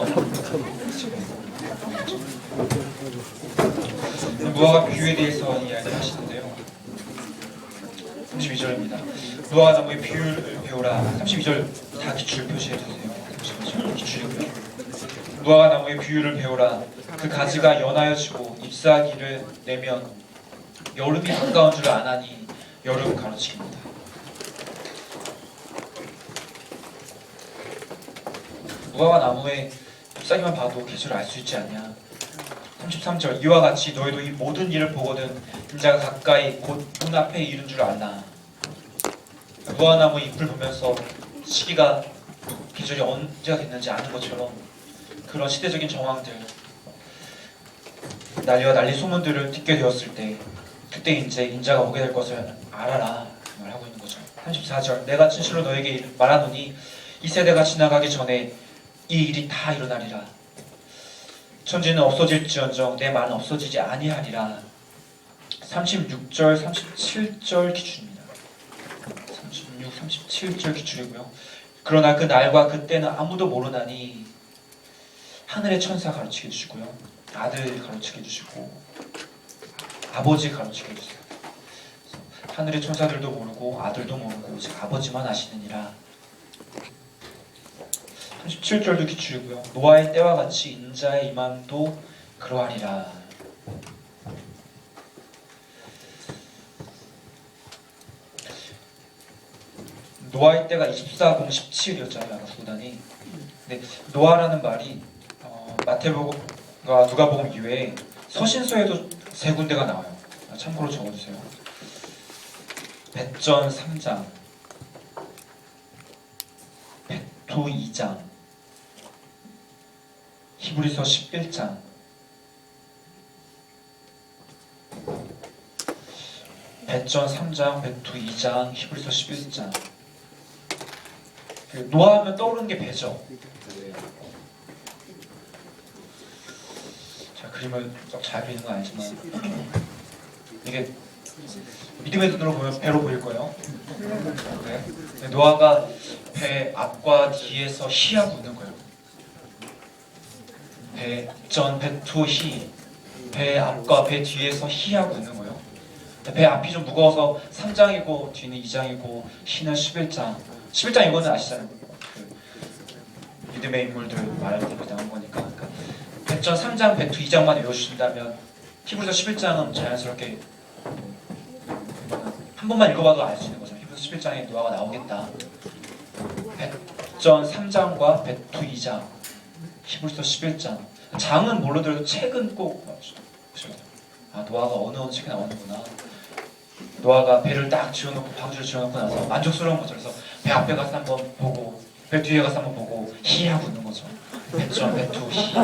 보면서 노아가 비유에 대해서 이야기하시는데요. 32절입니다. 노아가 나무의 비유를 배우라. 32절 다 기출 표시해주세요. 32절 기출이고요. 노아가 나무의 비유를 배우라. 그 가지가 연하여지고 잎사귀를 내면 여름이 반가운 줄 아나니 여름 가로치기입니다. 노아가 나무의 잎사귀만 봐도 계절을 알 수 있지 않냐. 33절 이와 같이 너희도 이 모든 일을 보거든 인자가 가까이 곧 눈앞에 이른 줄 알라. 무화과나무 잎을 보면서 시기가 계절이 언제가 됐는지 아는 것처럼 그런 시대적인 정황들, 난리와 난리 소문들을 듣게 되었을 때 그때 이제 인자가 오게 될 것을 알아라 말하고 있는 거죠. 34절 내가 진실로 너에게 말하노니 이 세대가 지나가기 전에 이 일이 다 일어나리라. 천지는 없어질지언정 내 말은 없어지지 아니하리라. 36절, 37절 기준입니다. 36, 37절 기준이고요. 그러나 그 날과 그 때는 아무도 모르나니 하늘의 천사 가르치게 해주시고요. 아들 가르치게 해주시고 아버지 가르치게 해주세요. 하늘의 천사들도 모르고 아들도 모르고 오직 아버지만 아시느니라. 37절도 기출이고요. 노아의 때와 같이 인자의 임함도 그러하리라. 노아의 때가 24공 17이었잖아요. 구단이. 근데 노아라는 말이 마태복음과 누가복음 이외에 서신서에도 세 군데가 나와요. 참고로 적어주세요. 백전 3장, 백토 2장, 히브리서 11장, 백전 3장, 백토 2장, 히브리서 11장. 노아하면 떠오르는 게 배죠. 자, 그림을 잘 그리는 건 아니지만 이게 믿음의 눈으로 보면 배로 보일 거예요. 네. 노아가 배 앞과 뒤에서 희하고 있는 거예요. 배전, 배투, 희. 배 앞과 배 뒤에서 희하고 있는 거예요. 배 앞이 좀 무거워서 3장이고 뒤는 2장이고 희는 11장. 11장 이거는 아시잖아요. 그 믿음의 인물들 말할 때 나온 거니까. 그러니까 배전 3장, 배투 2장만 외워주신다면 히브리서 11장은 자연스럽게 한 번만 읽어봐도 알 수 있는 거죠. 히브리서 11장에 노아가 나오겠다. 배전 3장과 배투 2장, 히브리서 11장. 장은 모르더라도 책은 꼭 보셔야 돼요. 아, 노아가 어느 책에 나오는구나. 노아가 배를 딱 지어놓고 방주를 지어놓고 나서 만족스러운 거죠. 그래서 배 앞에 가서 한번 보고 배 뒤에 가서 한번 보고 희하고 있는 거죠. 배전, 배투, 희. 네.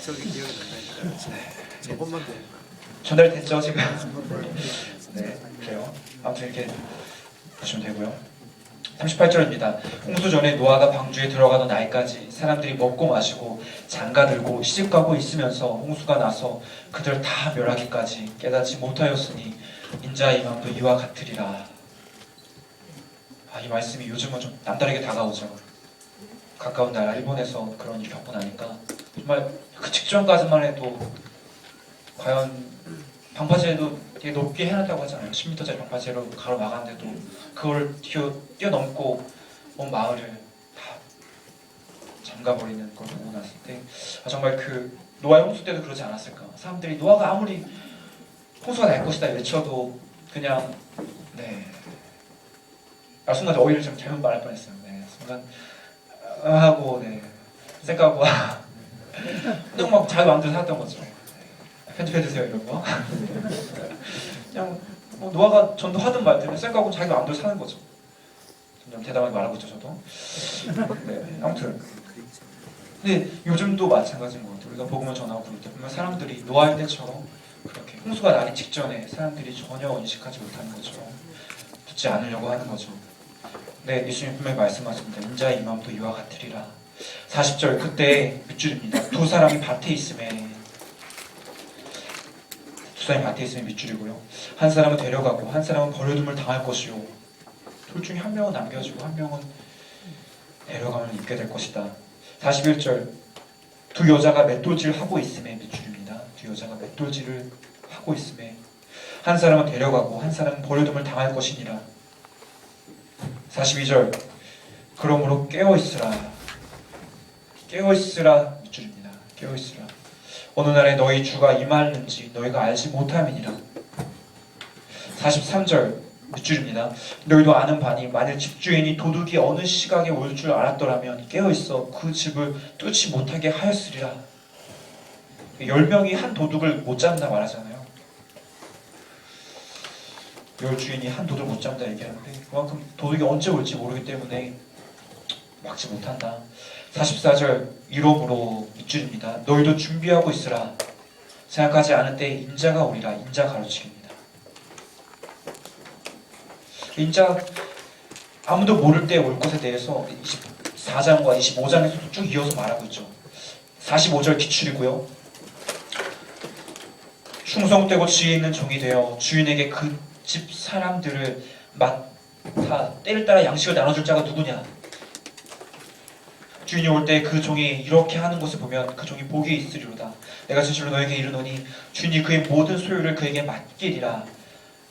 저기 기억이 난다니까. 저것만 돼. 전달됐죠 지금? 네, 그래요. 아무튼 이렇게 보시면 되고요. 38절입니다. 홍수 전에 노아가 방주에 들어가던 날까지 사람들이 먹고 마시고 장가들고 시집가고 있으면서 홍수가 나서 그들 다 멸하기까지 깨닫지 못하였으니 인자의 임함도 이와 같으리라. 아, 이 말씀이 요즘은 좀 남다르게 다가오죠. 가까운 나라 일본에서 그런 일을 겪고 나니까 정말 그 직전까지만 해도 과연 방파제도 되게 높게 해놨다고 하잖아요. 10m짜리 방파제로 가로막았는데도 그걸 뛰어넘고 온 마을을 다 잠가버리는 걸 보고 났을 때 정말 그 노아의 홍수 때도 그러지 않았을까. 사람들이 노아가 아무리 홍수가 날 것이다 외쳐도 그냥 순간 오히려 좀 잘못 말할 뻔했어요. 순간 하고 쌩까고 그냥 막 자기 마음대로 살았던 거죠. 편집해주세요 이런 거. 그냥 노아가 전도하든 말든 쌩까고 자기 마음대로 사는 거죠. 점점 대담하게 말하고 있죠 저도. 아무튼 근데 요즘도 마찬가지인 것 같아요. 우리가 복음을 전하고 그럴 때 보면 사람들이 노아의 때처럼 그렇게 홍수가 나기 직전에 사람들이 전혀 인식하지 못하는 것처럼 듣지 않으려고 하는 거죠. 네, 예수님 분명히 말씀하십니다. 인자의 임함도 이와 같으리라. 40절 그때 밑줄입니다. 두 사람이 밭에 있음에 밑줄이고요. 한 사람은 데려가고 한 사람은 버려둠을 당할 것이요. 둘 중에 한 명은 남겨지고 한 명은 묻게 될 것이다. 41절 두 여자가 맷돌질을 하고 있음에 밑줄입니다. 두 여자가 맷돌질을 하고 있음에 한 사람은 데려가고 한 사람은 버려둠을 당할 것이니라. 42절 그러므로 깨어있으라. 깨어있으라 밑줄입니다. 깨어있으라. 어느 날에 너희 주가 임하는지 너희가 알지 못함이니라. 43절 밑줄입니다. 너희도 아는 바니 만일 집주인이 도둑이 어느 시각에 올 줄 알았더라면 깨어있어 그 집을 뚫지 못하게 하였으리라. 10명이 한 도둑을 못 잡는다 말하잖아요. 10주인이 한 도둑을 못 잡는다 얘기하는데 그만큼 도둑이 언제 올지 모르기 때문에 막지 못한다. 44절 이러므로 밑줄입니다. 너희도 준비하고 있으라. 생각하지 않은 때에 인자가 오리라. 인자 가로치기입니다. 인자 아무도 모를 때 올 것에 대해서 24장과 25장에서도 쭉 이어서 말하고 있죠. 45절 기출이고요. 충성되고 지혜 있는 종이 되어 주인에게 그 집 사람들을 맡아 때를 따라 양식을 나눠줄 자가 누구냐. 주인이 올 때 그 종이 이렇게 하는 것을 보면 그 종이 복이 있으리로다. 내가 진실로 너에게 이르노니 주인이 그의 모든 소유를 그에게 맡기리라.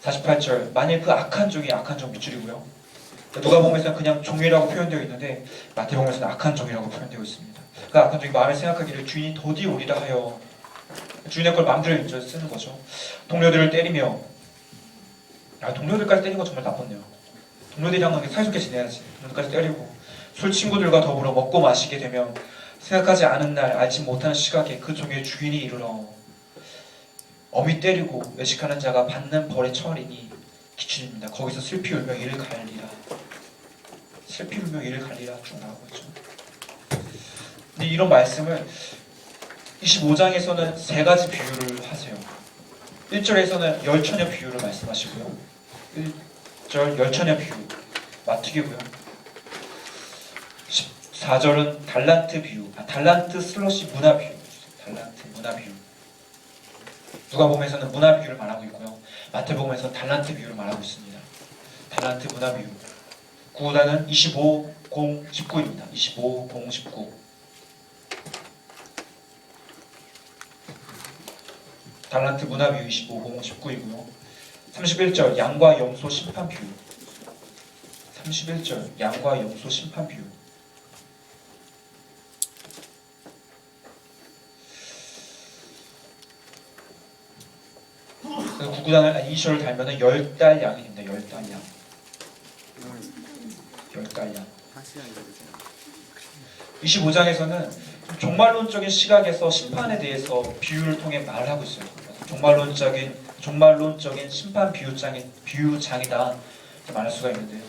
48절 만일 그 악한 종이 악한 종 밑줄이고요. 누가복음에서는 그냥 종이라고 표현되어 있는데 마태복음에서는 악한 종이라고 표현되어 있습니다. 그 악한 종이 마음에 생각하기를 주인이 더디 오리라 하여 주인의 걸 마음대로 쓰는 거죠. 동료들을 때리며 동료들까지 때리는 거 정말 나빴네요. 동료들이랑 사이좋게 지내야지. 동료들까지 때리고 술 친구들과 더불어 먹고 마시게 되면 생각하지 않은 날 알지 못하는 시각에 그 종의 주인이 이르러 엄히 때리고 외식하는 자가 받는 벌의 처리니 기준입니다. 거기서 슬피 울며 이를 갈리라. 슬피 울며 이를 갈리라 쭉 나오고 있죠. 근데 이런 말씀을 25장에서는 세 가지 비유를 하세요. 1절에서는 열처녀 비유를 말씀하시고요. 1절 열처녀 비유 마특이고요. 14절은 달란트 비유, 달란트 슬러시 문화 비유, 달란트 문화 비유. 누가복음에서는 문화 비유를 말하고 있고요. 마태복음에서는 달란트 비유를 말하고 있습니다. 달란트 문화 비유. 구구단은 25:19입니다. 25:19. 달란트 문화 비유 25:19이고요. 31절 양과 염소 심판 비유. 31절 양과 염소 심판 비유. 구구단을 20절을 달면은 10달 양입니다. 10달 양. 10달 양. 25장에서는 종말론적인 시각에서 심판에 대해서 비유를 통해 말을 하고 있어요. 종말론적인 심판 비유장이다 말할 수가 있는데요.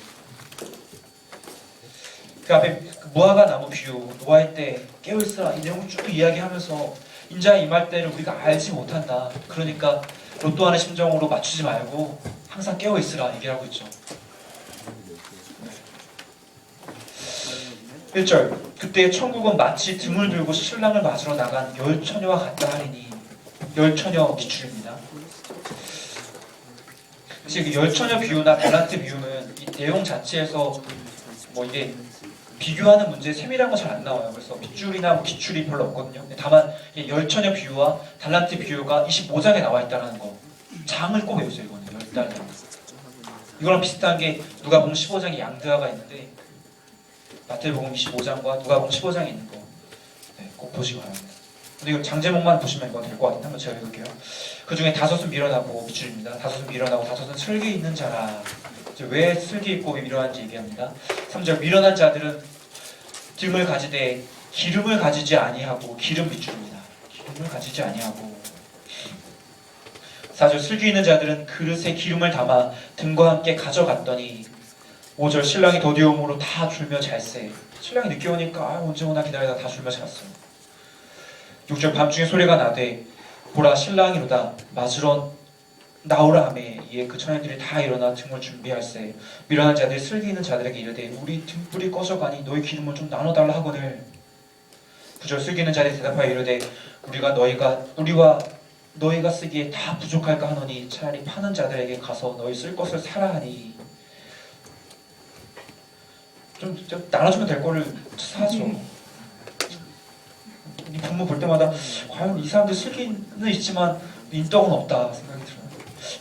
그 앞에 무화과 나무 비유, 노아의 때 깨어있으라 이 내용을 쭉 이야기하면서 인자 임할 때를 우리가 알지 못한다. 그러니까 로또하는 심정으로 맞추지 말고 항상 깨어있으라 얘기를 하고 있죠. 1절 그때 천국은 마치 등을 들고 신랑을 맞으러 나간 열처녀와 같다 하리니 열처녀 기출입니다. 사실 그 열처녀 비유나 달란트 비유는 이 내용 자체에서 이게 비교하는 문제에 세밀한 거 잘 안 나와요. 그래서 밑줄이나 기출이 별로 없거든요. 다만 열처녀 비유와 달란트 비유가 25장에 나와 있다는 거 장을 꼭 외우세요. 이거는 10달 이거랑 비슷한 게 누가복음 15장에 양드아가 있는데 마태복음 25장과 누가복음 15장에 있는 거 꼭 보시기 바랍니다. 근데 이거 장제목만 보시면 이거 될 것 같은데 한번 제가 읽을게요. 그 중에 다섯은 밀어나고 밑줄입니다. 다섯은 밀어나고 다섯은 슬기 있는 자라. 왜 슬기 있고 밀어난지 얘기합니다. 3절 밀어난 자들은 등을 가지되 기름을 가지지 아니하고 기름 밑줄입니다. 기름을 가지지 아니하고 4절 슬기 있는 자들은 그릇에 기름을 담아 등과 함께 가져갔더니 5절 신랑이 더디움으로 다 졸며 잘세. 신랑이 늦게 오니까 언제 오나 기다리다가 다 졸며 잤어요. 6절 밤중에 소리가 나되 보라 신랑이로다 맞으러 나오라 하매 이에 그 처녀들이 다 일어나 등을 준비할세. 밀어난 자들이 슬기 있는 자들에게 이르되 우리 등불이 꺼져가니 너희 기름을 좀 나눠달라 하거늘. 9절 슬기 있는 자들이 대답하여 이르되 우리와 너희가 쓰기에 다 부족할까 하노니 차라리 파는 자들에게 가서 너희 쓸 것을 사라 하니. 좀 나눠주면 될 거를 사죠. 이 본문 볼 때마다 과연 이 사람들 슬기는 있지만 인덕은 없다 생각이 들어요.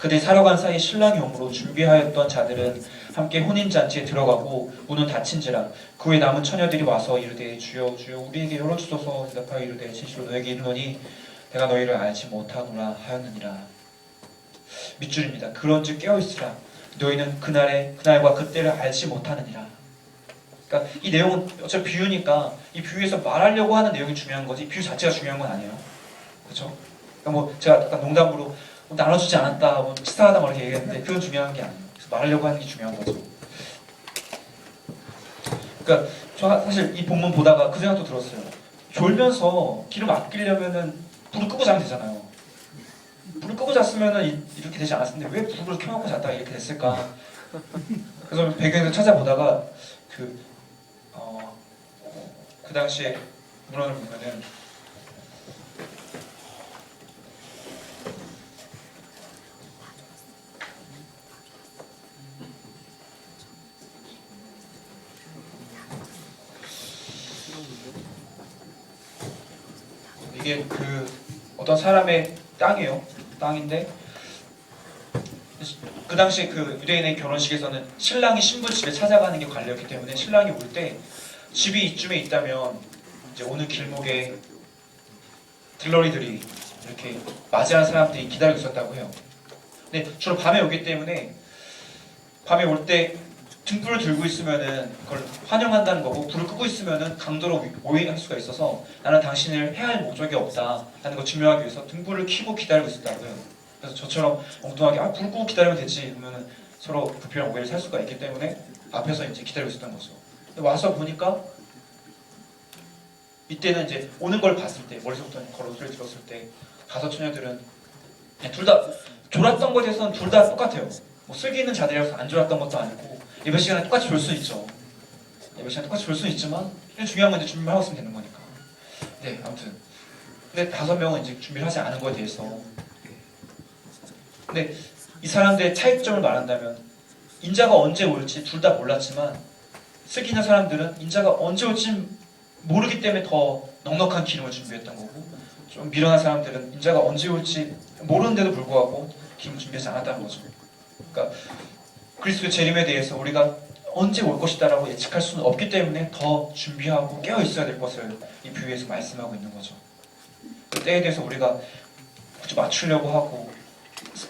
그들이 살아간 사이 신랑이 오므로 준비하였던 자들은 함께 혼인잔치에 들어가고 문은 닫힌지라 그 후에 남은 처녀들이 와서 이르되 주여 주여 우리에게 열어주소서. 대답하여 이르되 진실로 너에게 이르노니 내가 너희를 알지 못하노라 하였느니라. 밑줄입니다. 그런즉 깨어있으라. 너희는 그날과 그때를 알지 못하느니라. 그러니까 이 내용은 어차피 비유니까 이 비유에서 말하려고 하는 내용이 중요한 거지 비유 자체가 중요한 건 아니에요. 그렇죠? 그러니까 뭐 제가 약간 농담으로 뭐 나눠주지 않았다, 뭐 치사하다 뭐 이렇게 얘기했는데 그건 중요한 게 아니에요. 그래서 말하려고 하는 게 중요한 거죠. 그러니까 저 사실 이 본문 보다가 그 생각도 들었어요. 졸면서 기름 아끼려면은 불을 끄고 자면 되잖아요. 불을 끄고 잤으면은 이렇게 되지 않았을 텐데 왜 불을 켜놓고 잤다가 이렇게 됐을까? 그래서 배경에서 찾아보다가 그 당시에 문헌을 보면은 이게 어떤 사람의 땅이에요. 땅인데 그 당시 그 유대인의 결혼식에서는 신랑이 신부 집에 찾아가는 게 관례였기 때문에 신랑이 올 때 집이 이쯤에 있다면 이제 오는 길목에 들러리들이 이렇게 맞이하는 사람들이 기다리고 있었다고 해요. 근데 주로 밤에 오기 때문에 밤에 올 때 등불을 들고 있으면은 그걸 환영한다는 거고 불을 끄고 있으면은 강도로 오해할 수가 있어서 나는 당신을 해할 목적이 없다라는 걸 증명하기 위해서 등불을 켜고 기다리고 있었다고 해요. 그래서 저처럼 엉뚱하게 불 끄고 기다리면 되지 그러면은 서로 불필요한 오해를 살 수가 있기 때문에 앞에서 이제 기다리고 있었던 거죠. 근데 와서 보니까 이때는 이제 오는 걸 봤을 때 머리서부터 걸어 소리 들었을 때 다섯 처녀들은 둘 다 졸았던 것에 대해서는 둘 다 똑같아요. 뭐 슬기 있는 자들이라서 안 졸았던 것도 아니고 예배 시간에 똑같이 졸 수 있죠. 예배 시간에 똑같이 졸 수 있지만 중요한 건 이제 준비를 하고 있으면 되는 거니까. 네, 아무튼 근데 다섯 명은 이제 준비를 하지 않은 거에 대해서 근데 이 사람들의 차이점을 말한다면 인자가 언제 올지 둘 다 몰랐지만 슬기 있는 사람들은 인자가 언제 올지 모르기 때문에 더 넉넉한 기름을 준비했던 거고 좀 미련한 사람들은 인자가 언제 올지 모르는데도 불구하고 기름을 준비하지 않았다는 거죠. 그러니까 그리스도의 재림에 대해서 우리가 언제 올 것이다라고 예측할 수는 없기 때문에 더 준비하고 깨어 있어야 될 것을 이 비유에서 말씀하고 있는 거죠. 그 때에 대해서 우리가 굳이 맞추려고 하고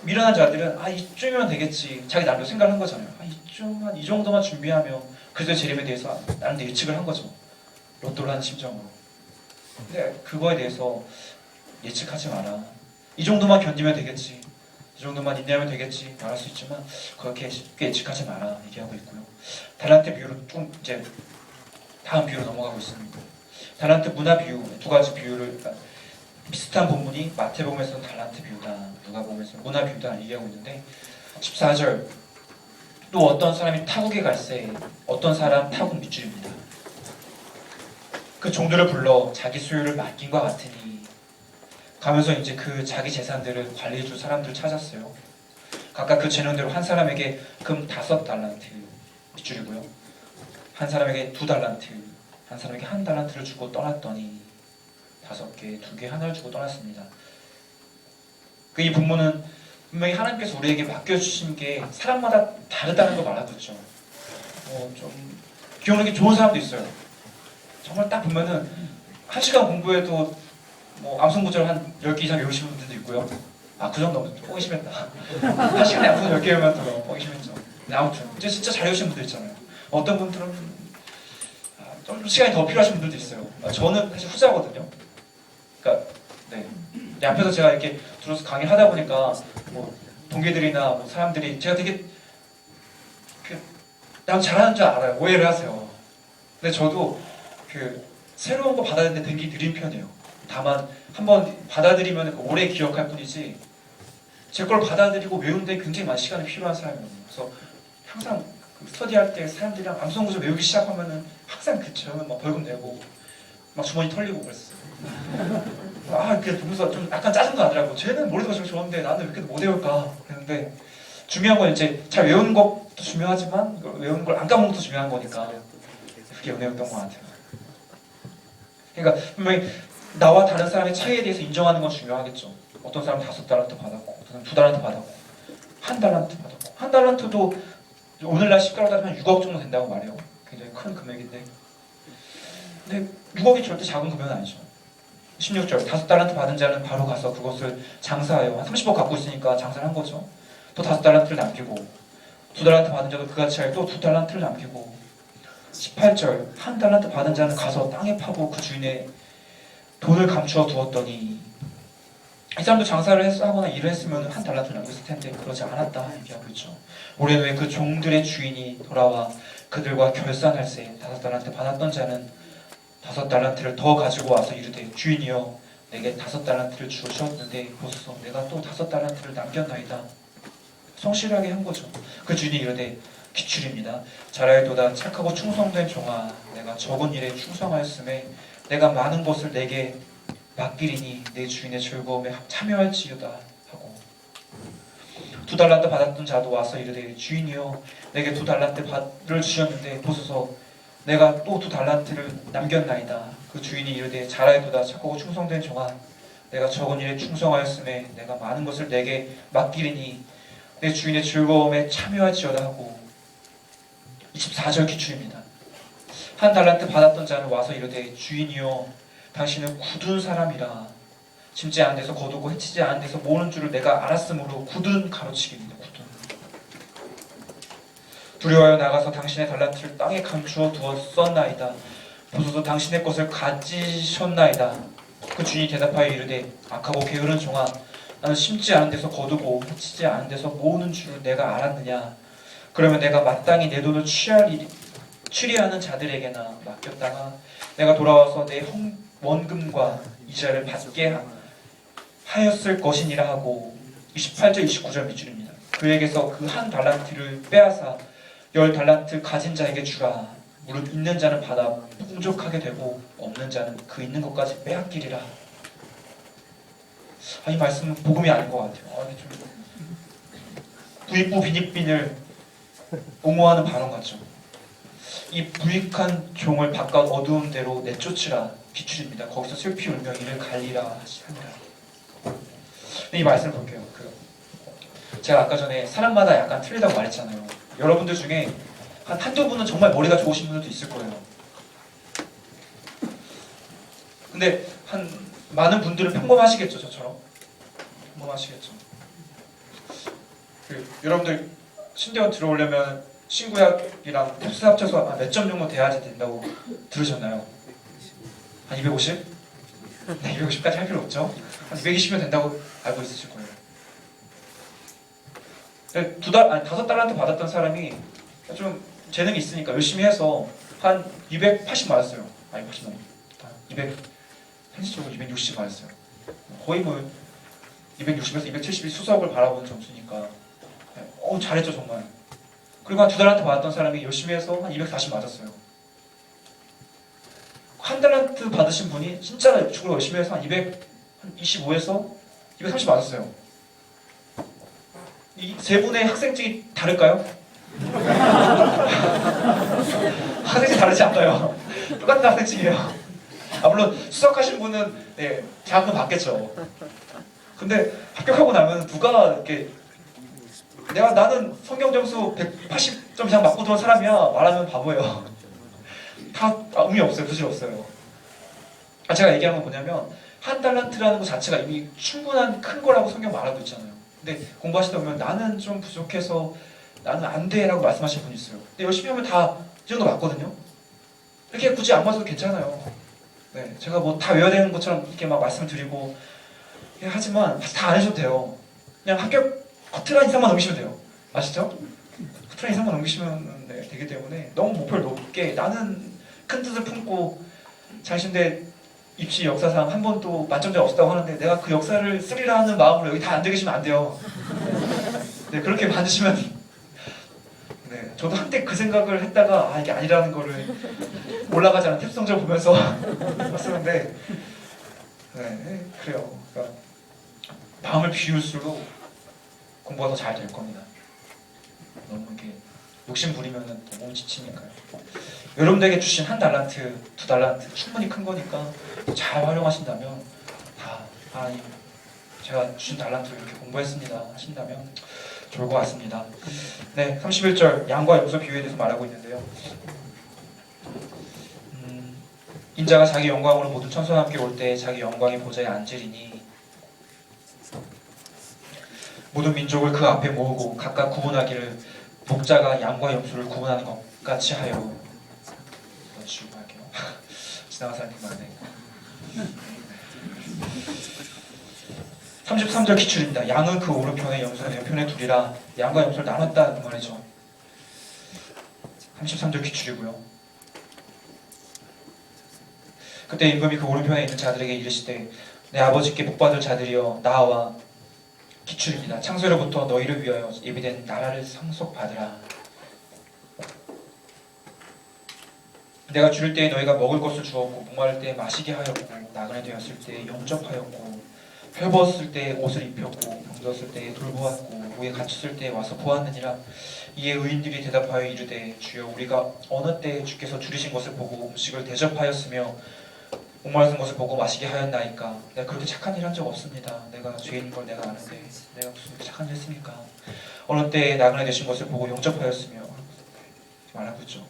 미련한 자들은 이쯤이면 되겠지 자기 나름대로 생각을 한 거잖아요. 이쯤만 이 정도만 준비하면 그리스도의 재림에 대해서 나름대로 예측을 한 거죠. 로또를 하는 심정으로. 근데 그거에 대해서 예측하지 마라. 이 정도만 견디면 되겠지. 이 정도만 인내하면 되겠지 말할 수 있지만 그렇게 쉽게 예측하지 마라 얘기하고 있고요. 달란트 비유로 좀 이제 다음 비유로 넘어가고 있습니다. 달란트 문화 비유 두 가지 비유를 비슷한 본문이 마태복음에서는 달란트 비유다, 누가복음에서는 문화 비유다 얘기하고 있는데 14절 또 어떤 사람이 타국에 갈새 어떤 사람 타국 밑줄입니다. 그 종들을 불러 자기 소유를 맡긴 것 같으니 가면서 이제 그 자기 재산들을 관리해줄 사람들을 찾았어요. 각각 그 재능대로 한 사람에게 금 5달란트 밑줄이고요. 한 사람에게 2달란트, 한 사람에게 1달란트를 주고 떠났더니 5개, 2개, 하나를 주고 떠났습니다. 이 본문은 분명히 하나님께서 우리에게 맡겨주신 게 사람마다 다르다는 걸 말하고 있죠. 좀 기억력이 좋은 사람도 있어요. 정말 딱 보면은 1시간 공부해도 암송구절 한 10개 이상 외우시는 분들도 있고요. 그 정도면 좀 뻥이 심했다. 1시간에 암송 10개 외우면 더 뻥이 심했죠. 근데 아무튼 진짜 잘 외우시는 분들 있잖아요. 어떤 분들은 좀 시간이 더 필요하신 분들도 있어요. 저는 사실 후자거든요. 그러니까 네. 앞에서 제가 이렇게 들어서 강의를 하다 보니까 동기들이나 사람들이 제가 되게 난 잘하는 줄 알아요. 오해를 하세요. 근데 저도 새로운 거 받아들이는데 되게 느린 편이에요. 다만 한번 받아들이면 오래 기억할 뿐이지 제 걸 받아들이고 외우는데 굉장히 많은 시간이 필요한 사람이에요. 그래서 항상 스터디할 때 사람들이랑 암송구절 외우기 시작하면은 항상 저는 벌금 내고 주머니 털리고 그랬어요. 그래서 보면서 좀 약간 짜증도 나더라고. 쟤는 머리가 좀 좋은데 나는 왜 이렇게 못 외울까 그랬는데 중요한 건 이제 잘 외우는 것도 중요하지만 외우는 걸 안 까먹는 것도 중요한 거니까 그게 은혜였던 것 같아요. 그러니까 분명히 나와 다른 사람의 차이에 대해서 인정하는 건 중요하겠죠. 어떤 사람은 5달란트 받았고, 어떤 사람은 2달란트 받았고, 1달란트 받았고, 1달란트도 오늘날 시가로 따지면 6억 정도 된다고 말해요. 굉장히 큰 금액인데, 근데 6억이 절대 작은 금액은 아니죠. 16절 5달란트 받은 자는 바로 가서 그것을 장사하여 한 30억 갖고 있으니까 장사를 한 거죠. 또 5달란트를 남기고, 2달란트 받은 자도 그같이 하여 또 2달란트를 남기고, 18절 1달란트 받은 자는 가서 땅에 파고 그 주인의 돈을 감추어 두었더니, 이 사람도 장사를 하거나 일을 했으면 1달란트를 남겼을 텐데 그러지 않았다 얘기하고 있죠. 오랜 후에 그 종들의 주인이 돌아와 그들과 결산할세 5달란트 받았던 자는 5달란트를 더 가지고 와서 이르되 주인이여 내게 5달란트를 주셨는데 보소서 내가 또 5달란트를 남겼나이다. 성실하게 한 거죠. 그 주인이 이르되 기출입니다. 잘하여도다 착하고 충성된 종아 내가 적은 일에 충성하였음에 내가 많은 것을 내게 맡기리니 내 주인의 즐거움에 참여할지어다 하고 2달란트 받았던 자도 와서 이르되 주인이여 내게 2달란트를 주셨는데 보소서 내가 또 2달란트를 남겼나이다. 그 주인이 이르되 잘하여도다 착하고 충성된 종아 내가 적은 일에 충성하였음에 내가 많은 것을 내게 맡기리니 내 주인의 즐거움에 참여할지어다 하고 24절 기출입니다. 1달란트 받았던 자는 와서 이르되 주인이여 당신은 굳은 사람이라 심지 않은 데서 거두고 해치지 않은 데서 모으는 줄을 내가 알았으므로 굳은 가로치기입니다. 굳은 두려워하여 나가서 당신의 달란트를 땅에 감추어 두었었나이다. 보소서 당신의 것을 가지셨나이다. 그 주인이 대답하여 이르되 악하고 게으른 종아 나는 심지 않은 데서 거두고 해치지 않은 데서 모으는 줄을 내가 알았느냐. 그러면 내가 마땅히 내 돈을 취리하는 자들에게나 맡겼다가 내가 돌아와서 내 원금과 이자를 받게 하였을 것이니라 하고 28절 29절 밑줄입니다. 그에게서 그 1달란트를 빼앗아 10달란트 가진 자에게 주라. 무릇 있는 자는 받아 풍족하게 되고 없는 자는 그 있는 것까지 빼앗기리라. 이 말씀은 복음이 아닌 것 같아요. 좀 부익부 빈익빈을 옹호하는 발언 같죠. 이 부익한 종을 바깥 어두운 데로 내쫓으라. 기출입니다. 거기서 슬피 울며 이를 갈리라 하니라. 이 말씀을 볼게요. 제가 아까 전에 사람마다 약간 틀리다고 말했잖아요. 여러분들 중에 한두 분은 정말 머리가 좋으신 분들도 있을 거예요. 근데 많은 분들은 평범하시겠죠, 저처럼. 평범하시겠죠. 여러분들 신대원 들어오려면 신구약이랑 흡수 합쳐서 몇 점 정도 돼야지 된다고 들으셨나요? 한 250? 네, 250까지 할 필요 없죠. 한 220면 된다고 알고 있으실 거예요. 5달란트 받았던 사람이 좀 재능이 있으니까 열심히 해서 한 280 맞았어요. 아니 80 아니 200 현실적으로 260 맞았어요. 거의 뭐 260에서 270이 수석을 바라보는 점수니까 잘했죠 정말. 그리고 한 2달란트 받았던 사람이 열심히 해서 한 240 맞았어요. 1달란트 받으신 분이 진짜 죽으로 열심히 해서 한 225에서 230 맞았어요. 이 세 분의 학생증이 다를까요? 학생증이 다르지 않아요. 똑같은 학생증이에요. 물론 수석하신 분은 네, 장학금 받겠죠. 근데 합격하고 나면 누가 이렇게 나는 성경 점수 180점 이상 맞고 들어온 사람이야 말하면 바보예요. 다 의미 없어요. 부질 없어요. 제가 얘기하는 건 뭐냐면 1달란트라는 것 자체가 이미 충분한 큰 거라고 성경 말하고 있잖아요. 근데 공부하시다 보면 나는 좀 부족해서 나는 안 돼 라고 말씀하시는 분이 있어요. 근데 열심히 하면 다 이 정도 맞거든요. 이렇게 굳이 안 맞아도 괜찮아요. 네, 제가 뭐 다 외워야 되는 것처럼 이렇게 막 말씀을 드리고 하지만 다 안 하셔도 돼요. 그냥 합격 커트라인 이상만 넘기시면 돼요. 아시죠? 커트라인 이상만 넘기시면 되기 때문에 너무 목표를 높게 나는 큰 뜻을 품고 자신의 입시 역사상 한 번도 만점자 없었다고 하는데 내가 그 역사를 쓰리라 하는 마음으로 여기 다 앉아 계시면 안 돼요. 네, 그렇게 만드시면 네, 저도 한때 그 생각을 했다가 이게 아니라는 거를 올라가지 않은 탭 성적 보면서 했었는데 네, 그래요. 그러니까 마음을 비울수록 공부가 더 잘 될 겁니다. 너무 이렇게 욕심 부리면은 또 몸이 지치니까요. 여러분들에게 주신 한 달란트, 두 달란트 충분히 큰 거니까 잘 활용하신다면 다 하나님 제가 주신 달란트를 이렇게 공부했습니다 하신다면 좋을 것 같습니다. 네, 31절 양과 염소 비유에 대해서 말하고 있는데요. 인자가 자기 영광으로 모든 천사와 함께 올 때 자기 영광의 보좌에 앉으리니 모든 민족을 그 앞에 모으고 각각 구분하기를 목자가 양과 염소를 구분하는 것 같이 하여. 이거 지우고 할게요. 지나가서 하는 게 많네. 33절 기출입니다. 양은 그 오른편에 염소는 왼편에 두리라. 양과 염소를 나눴다 그 말이죠. 33절 기출이고요. 그때 임금이 그 오른편에 있는 자들에게 이르시되 내 아버지께 복받을 자들이여 나와. 기출입니다. 창세로부터 너희를 위하여 예비된 나라를 상속받으라. 내가 줄일 때에 너희가 먹을 것을 주었고 목마를 때에 마시게 하였고 나그네 되었을 때에 영접하였고 헐벗을 때에 옷을 입혔고 병들었을 때에 돌보았고 우에 갇혔을 때에 와서 보았느니라. 이에 의인들이 대답하여 이르되 주여 우리가 어느 때에 주께서 줄이신 것을 보고 음식을 대접하였으며 목마르신 것을 보고 마시게 하였나이까. 내가 그렇게 착한 일 한 적 없습니다. 내가 죄인인 걸 내가 아는데 내가 무슨 그렇게 착한 일 했습니까? 어느 때에 나그네 되신 것을 보고 영접하였으며 말하고 있죠.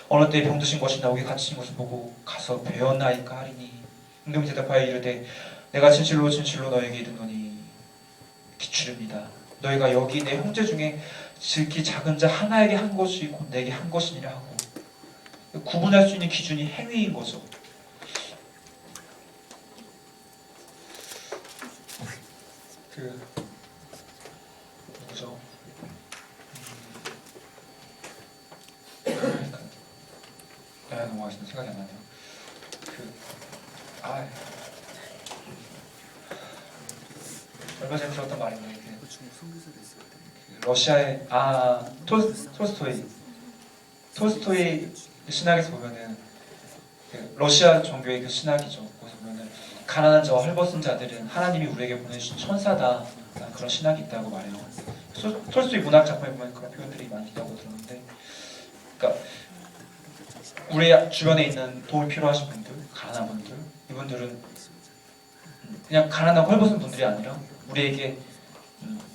어느 때에 병드신 것이나 옥에 갇히신 것을 보고 가서 배웠나이까 하리니 임금이 대답하여 이르되 내가 진실로 진실로 너에게 이르노니. 기출입니다. 너희가 여기 내 형제 중에 지극히 작은 자 하나에게 한 것이 곧 내게 한 것이니라 하고. 구분할 수 있는 기준이 행위인 거죠. 누구죠? 넘어가겠습니다. 생각이 안 나네요. 얼마 전에 들었던 말인데 러시아의 톨스토이 신학에서 보면은 러시아 종교의 그 신학이죠. 거기서 보면은 가난한 자와 헐벗은 자들은 하나님이 우리에게 보내주신 천사다. 그런 신학이 있다고 말해요. 톨스토이 문학 작품에 보면 그런 표현들이 많이 있다고 들었는데, 그러니까 우리 주변에 있는 도움이 필요하신 분들, 가난한 분들, 이분들은 그냥 가난하고 헐벗은 분들이 아니라 우리에게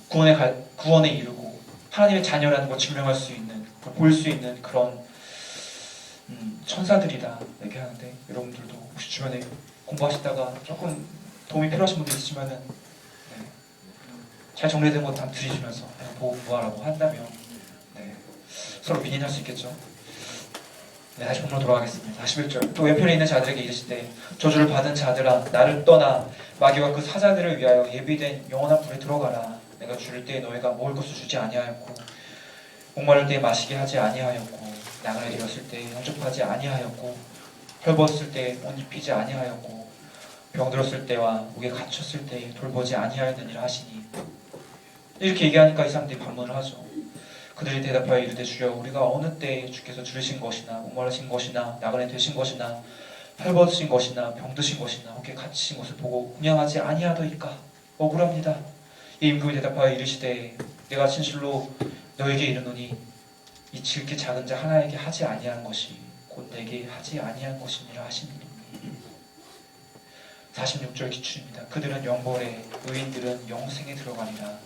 구원에 이르고 하나님의 자녀라는 걸 증명할 수 있는, 보일 수 있는 그런 천사들이다 얘기하는데, 여러분들도 혹시 주변에 공부하시다가 조금 도움이 필요하신 분들 있으시면은 잘 정리된 것 다 드리시면서 보고 공부하라고 한다면 서로 윈윈할 수 있겠죠. 다시 본문으로 돌아가겠습니다. 41절 또 왼편에 있는 자들에게 이르시되 저주를 받은 자들아 나를 떠나 마귀와 그 사자들을 위하여 예비된 영원한 불에 들어가라. 내가 줄일 때에 너희가 먹을 것을 주지 아니하였고 목마를 때에 마시게 하지 아니하였고 나그네 되었을 때에 영접하지 아니하였고 헐벗을 때에 옷 입히지 아니하였고 병들었을 때와 옥에 갇혔을 때에 돌보지 아니하였느니라 하시니. 이렇게 얘기하니까 이 사람들이 반문을 하죠. 그들이 대답하여 이르되 주여 우리가 어느 때에 주께서 줄이신 것이나 목마르신 것이나 나그네 되신 것이나 헐벗으신 것이나 병드신 것이나 옥에 갇히신 것을 보고 공양하지 아니하더이까. 억울합니다. 이 임금이 대답하여 이르시되 내가 진실로 너에게 이르노니 이 지극히 작은 자 하나에게 하지 아니한 것이 곧 내게 하지 아니한 것이니라 하시니. 46절 기출입니다. 그들은 영벌에 의인들은 영생에 들어가니라.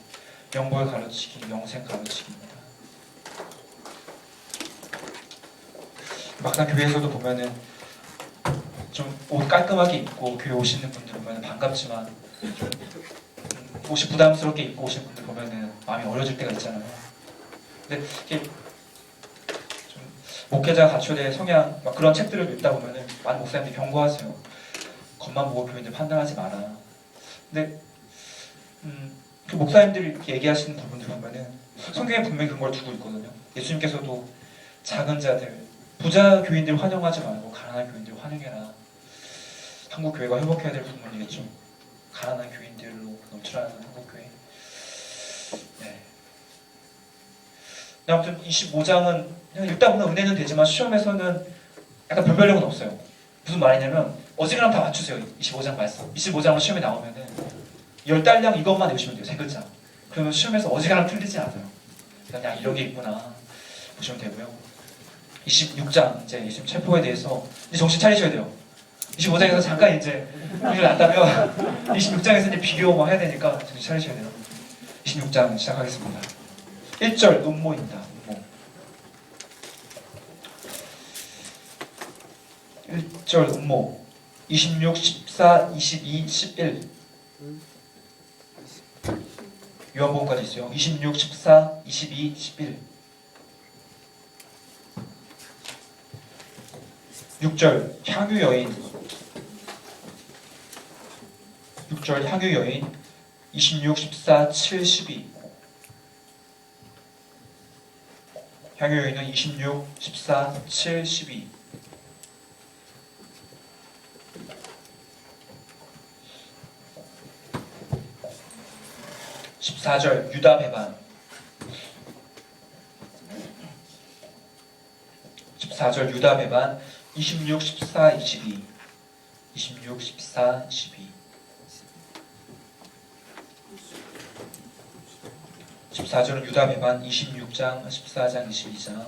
영벌 가르치기 영생 가르치기입니다. 막상 교회에서도 보면은 좀 옷 깔끔하게 입고 교회 오시는 분들 보면 반갑지만 좀 옷이 부담스럽게 입고 오시는 분들 보면은 마음이 어려질 때가 있잖아요. 근데 이게 좀 목회자 갖춰야 될 성향 막 그런 책들을 읽다 보면은 많은 목사님들이 경고하세요. 겉만 보고 교인들 판단하지 마라. 근데 그 목사님들이 이렇게 얘기하시는 부분들 보면은 성경에 분명히 그런 걸 두고 있거든요. 예수님께서도 작은 자들, 부자 교인들 환영하지 말고 가난한 교인들 환영해라. 한국 교회가 회복해야 될 부분이겠죠. 가난한 교인들로 넘쳐나는 한국 교회. 아무튼 25장은 그냥 읽다 보면 은혜는 되지만 시험에서는 약간 별별력은 없어요. 무슨 말이냐면 어지간하면 다 맞추세요. 25장 말씀. 25장으로 시험에 나오면은 10달량 이것만 외우시면 돼요. 3글자. 그러면 시험에서 어지간하면 틀리지 않아요. 그냥 이런 게 있구나. 보시면 되고요. 26장 이제 예수님 체포에 대해서 이제 정신 차리셔야 돼요. 25장에서 잠깐 이제 일을 났다면 26장에서 이제 비교 뭐 해야 되니까 정신 차리셔야 돼요. 26장 시작하겠습니다. 1절 음모입니다. 음모. 1절 음모. 26, 14, 22, 11. 요한복음까지 있어요. 26, 14, 22, 11. 6절 향유 여인. 6절 향유 여인. 26, 14, 7, 12. 향유 여인은 26, 14, 7, 12. 14절 유다 배반. 14절 유다 배반. 26, 14, 22. 26, 14, 22. 14절은 유다 배반. 26장, 14장, 22장.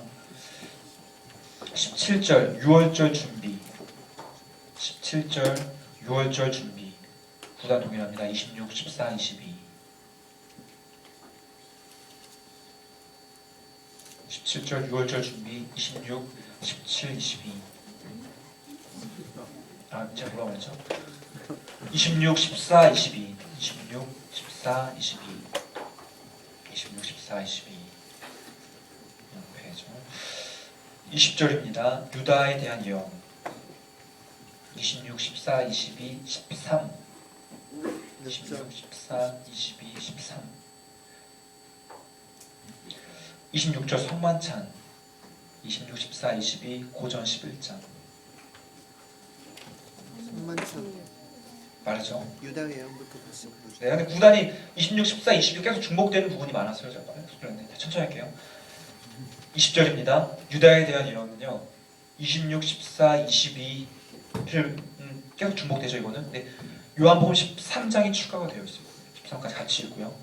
17절 유월절 준비. 17절 유월절 준비. 구단 동일합니다. 26, 14, 22. 17절 6월절 준비. 26, 17, 22. 제가 뭐라고 했죠? 26, 14, 22. 26, 14, 22. 26, 14, 22. 옆에죠. 20절입니다. 유다에 대한 예언. 26, 14, 22, 13. 26, 14, 22, 13. 26절 성만찬. 26, 14, 22 고전 11장. 성만찬 말이죠. 유다 예언부터 봤어. 네, 근데 구단이 26, 14, 26 계속 중복되는 부분이 많았어요. 제가 그랬네. 천천히 할게요. 20절입니다. 유다에 대한 예언은요. 26, 14, 22를 계속 중복되죠. 이거는. 근데 요한복음 13장이 추가가 되어 있어요. 13까지 같이 읽고요.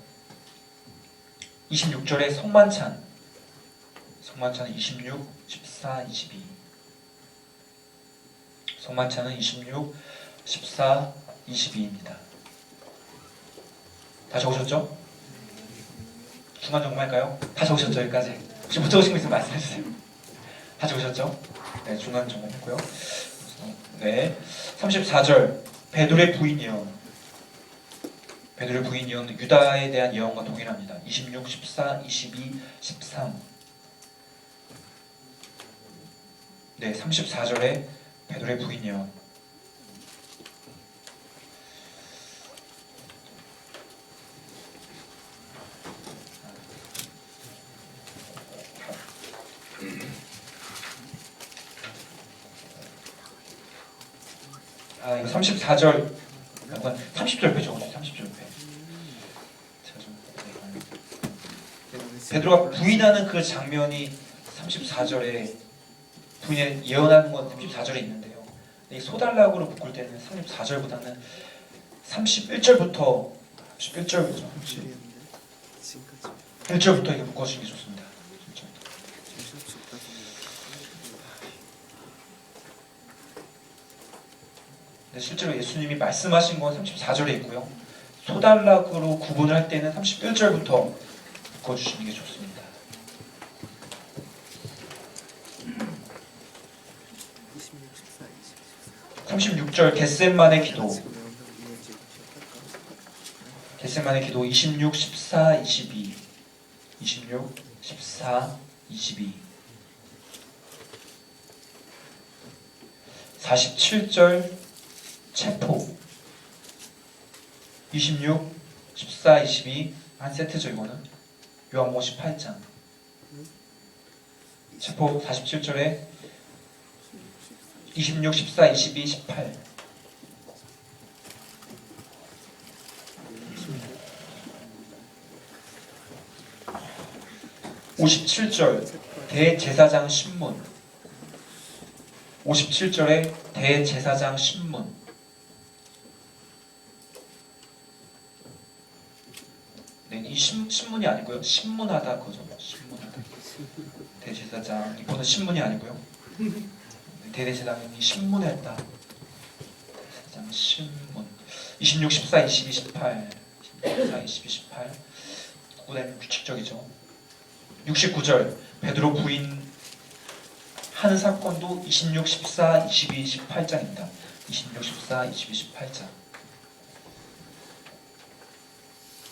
26절에 성만찬. 성만찬은 26, 14, 22. 성만찬은 26, 14, 22입니다. 다 적으셨죠? 중간 점검할까요? 다 적으셨죠? 여기까지? 혹시 못 적으신 거 있으면 말씀해주세요. 다 적으셨죠? 네, 중간 점검했고요. 네, 34절 베드로의 부인 예언. 베드로의 부인 예언은 유다에 대한 예언과 동일합니다. 26, 14, 22, 13. 네, 34절에 베드로의 부인 예언. 이거 34절 약간 30절 배 적어주세요. 30절 배. 제가 좀 베드로가 부인하는 그 장면이 34절에 부인의 예언하는 건 34절에 있는데요. 이 소달락으로 묶을 때는 34절보다는 31절부터 1절부터 1절부터 이렇게 묶어주시는 게 좋습니다. 근데 실제로 예수님이 말씀하신 건 34절에 있고요. 소달락으로 구분을 할 때는 31절부터 묶어주시는 게 좋습니다. 36절 겟셋만의 기도. 겟셋만의 기도 26, 14, 22. 26, 14, 22. 47절 체포. 26, 14, 22 한 세트죠. 이거는 요한복음 18장 체포. 47절에 26, 14, 22, 18. 57절 대제사장 신문. 57절에 대제사장 신문. 네, 이 신문이 아니고요. 신문하다 그거죠. 신문하다. 대제사장, 이거는 신문이 아니고요. 대제사장이 신문했다. 대제사장 신문. 26, 14, 22, 18. 14, 22, 18. 구구단이 규칙적이죠. 69절 베드로 부인 하는 사건도 26, 14, 22, 18장입니다. 26, 14, 22, 18장.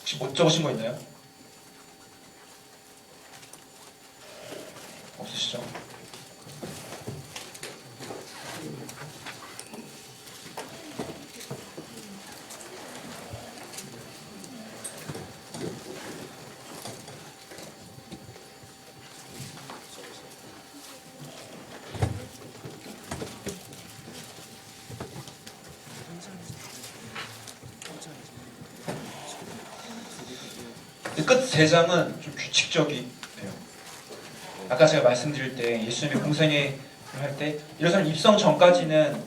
혹시 못 적으신 거 있나요? 없으시죠? 끝 3장은 좀 규칙적이에요. 아까 제가 말씀드릴 때 예수님이 공생애를 할 때 예루살렘 입성 전까지는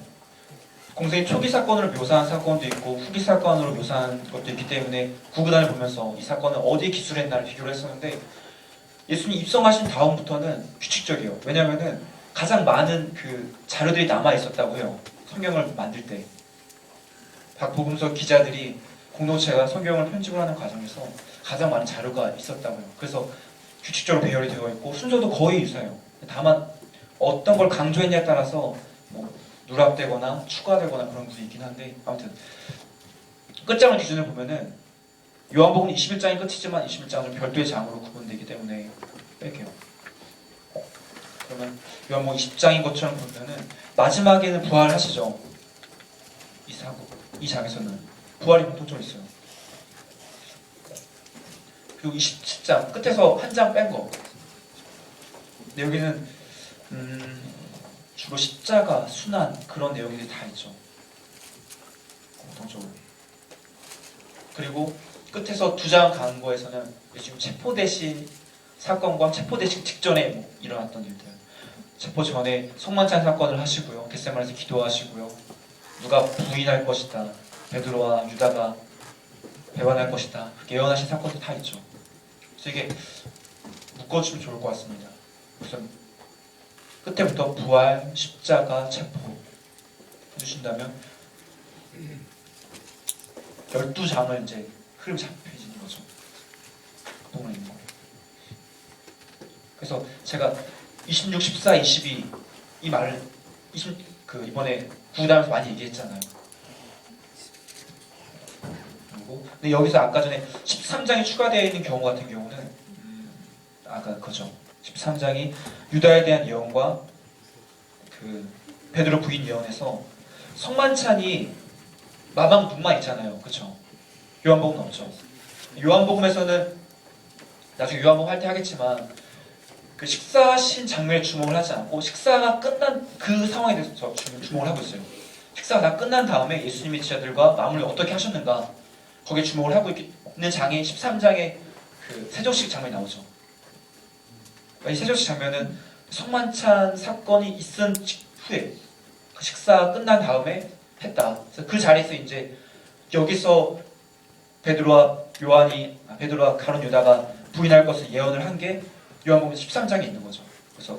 공생애 초기 사건으로 묘사한 사건도 있고 후기 사건으로 묘사한 것도 있기 때문에 구구단을 보면서 이 사건을 어디에 기술했나를 비교를 했었는데 예수님 입성하신 다음부터는 규칙적이에요. 왜냐하면은 가장 많은 그 자료들이 남아 있었다고 해요. 성경을 만들 때 박복음서 기자들이 공동체가 성경을 편집을 하는 과정에서 가장 많은 자료가 있었다고요. 그래서 규칙적으로 배열이 되어 있고 순서도 거의 유사해요. 다만 어떤 걸 강조했냐에 따라서 뭐 누락되거나 추가되거나 그런 부분이 있긴 한데 아무튼 끝장을 기준으로 보면은 요한복음 21장이 끝이지만 21장은 별도의 장으로 구분되기 때문에 뺄게요. 그러면 요한복음 20장인 것처럼 보면은 마지막에는 부활하시죠. 이 장에서는 부활이 공통점이 있어요. 그리고 27장 끝에서 한 장 뺀 거. 근데 여기는 주로 십자가, 순환 그런 내용들이 다 있죠. 공통적으로. 그리고 끝에서 2장 간 거에서는 지금 체포되신 사건과 체포되신 직전에 뭐 일어났던 일들. 체포 전에 성만찬 사건을 하시고요. 겟세마네에서 기도하시고요. 누가 부인할 것이다. 베드로와 유다가 배반할 것이다. 예언하신 사건도 다 있죠. 그래서 이게 묶어주면 좋을 것 같습니다. 우선 끝에부터 부활, 십자가, 체포 해주신다면 12장을 이제 흐름 잡혀지는 거죠. 부분에 있는 거. 그래서 제가 26, 14, 22 이 말을 이번에 구구단에서 많이 얘기했잖아요. 근데 여기서 아까 전에 13장이 추가되어 있는 경우 같은 경우는 아까 그죠. 13장이 유다에 대한 예언과 그 베드로 부인 예언에서 성만찬이 마방 눈만 있잖아요. 그렇죠? 요한복음 없죠. 요한복음에서는 나중에 요한복음 할 때 하겠지만 그 식사하신 장면에 주목을 하지 않고 식사가 끝난 그 상황에 대해서 주목을 하고 있어요. 식사가 다 끝난 다음에 예수님의 제자들과 마무리 어떻게 하셨는가 거기에 주목을 하고 있는 장이 13장에 그 세정식 장면이 나오죠. 이 세정식 장면은 성만찬 사건이 있은 후에 그 식사가 끝난 다음에 했다. 그래서 그 자리에서 이제 여기서 베드로와 가룟 유다가 부인할 것을 예언을 한 게 요한복음 13장에 있는 거죠. 그래서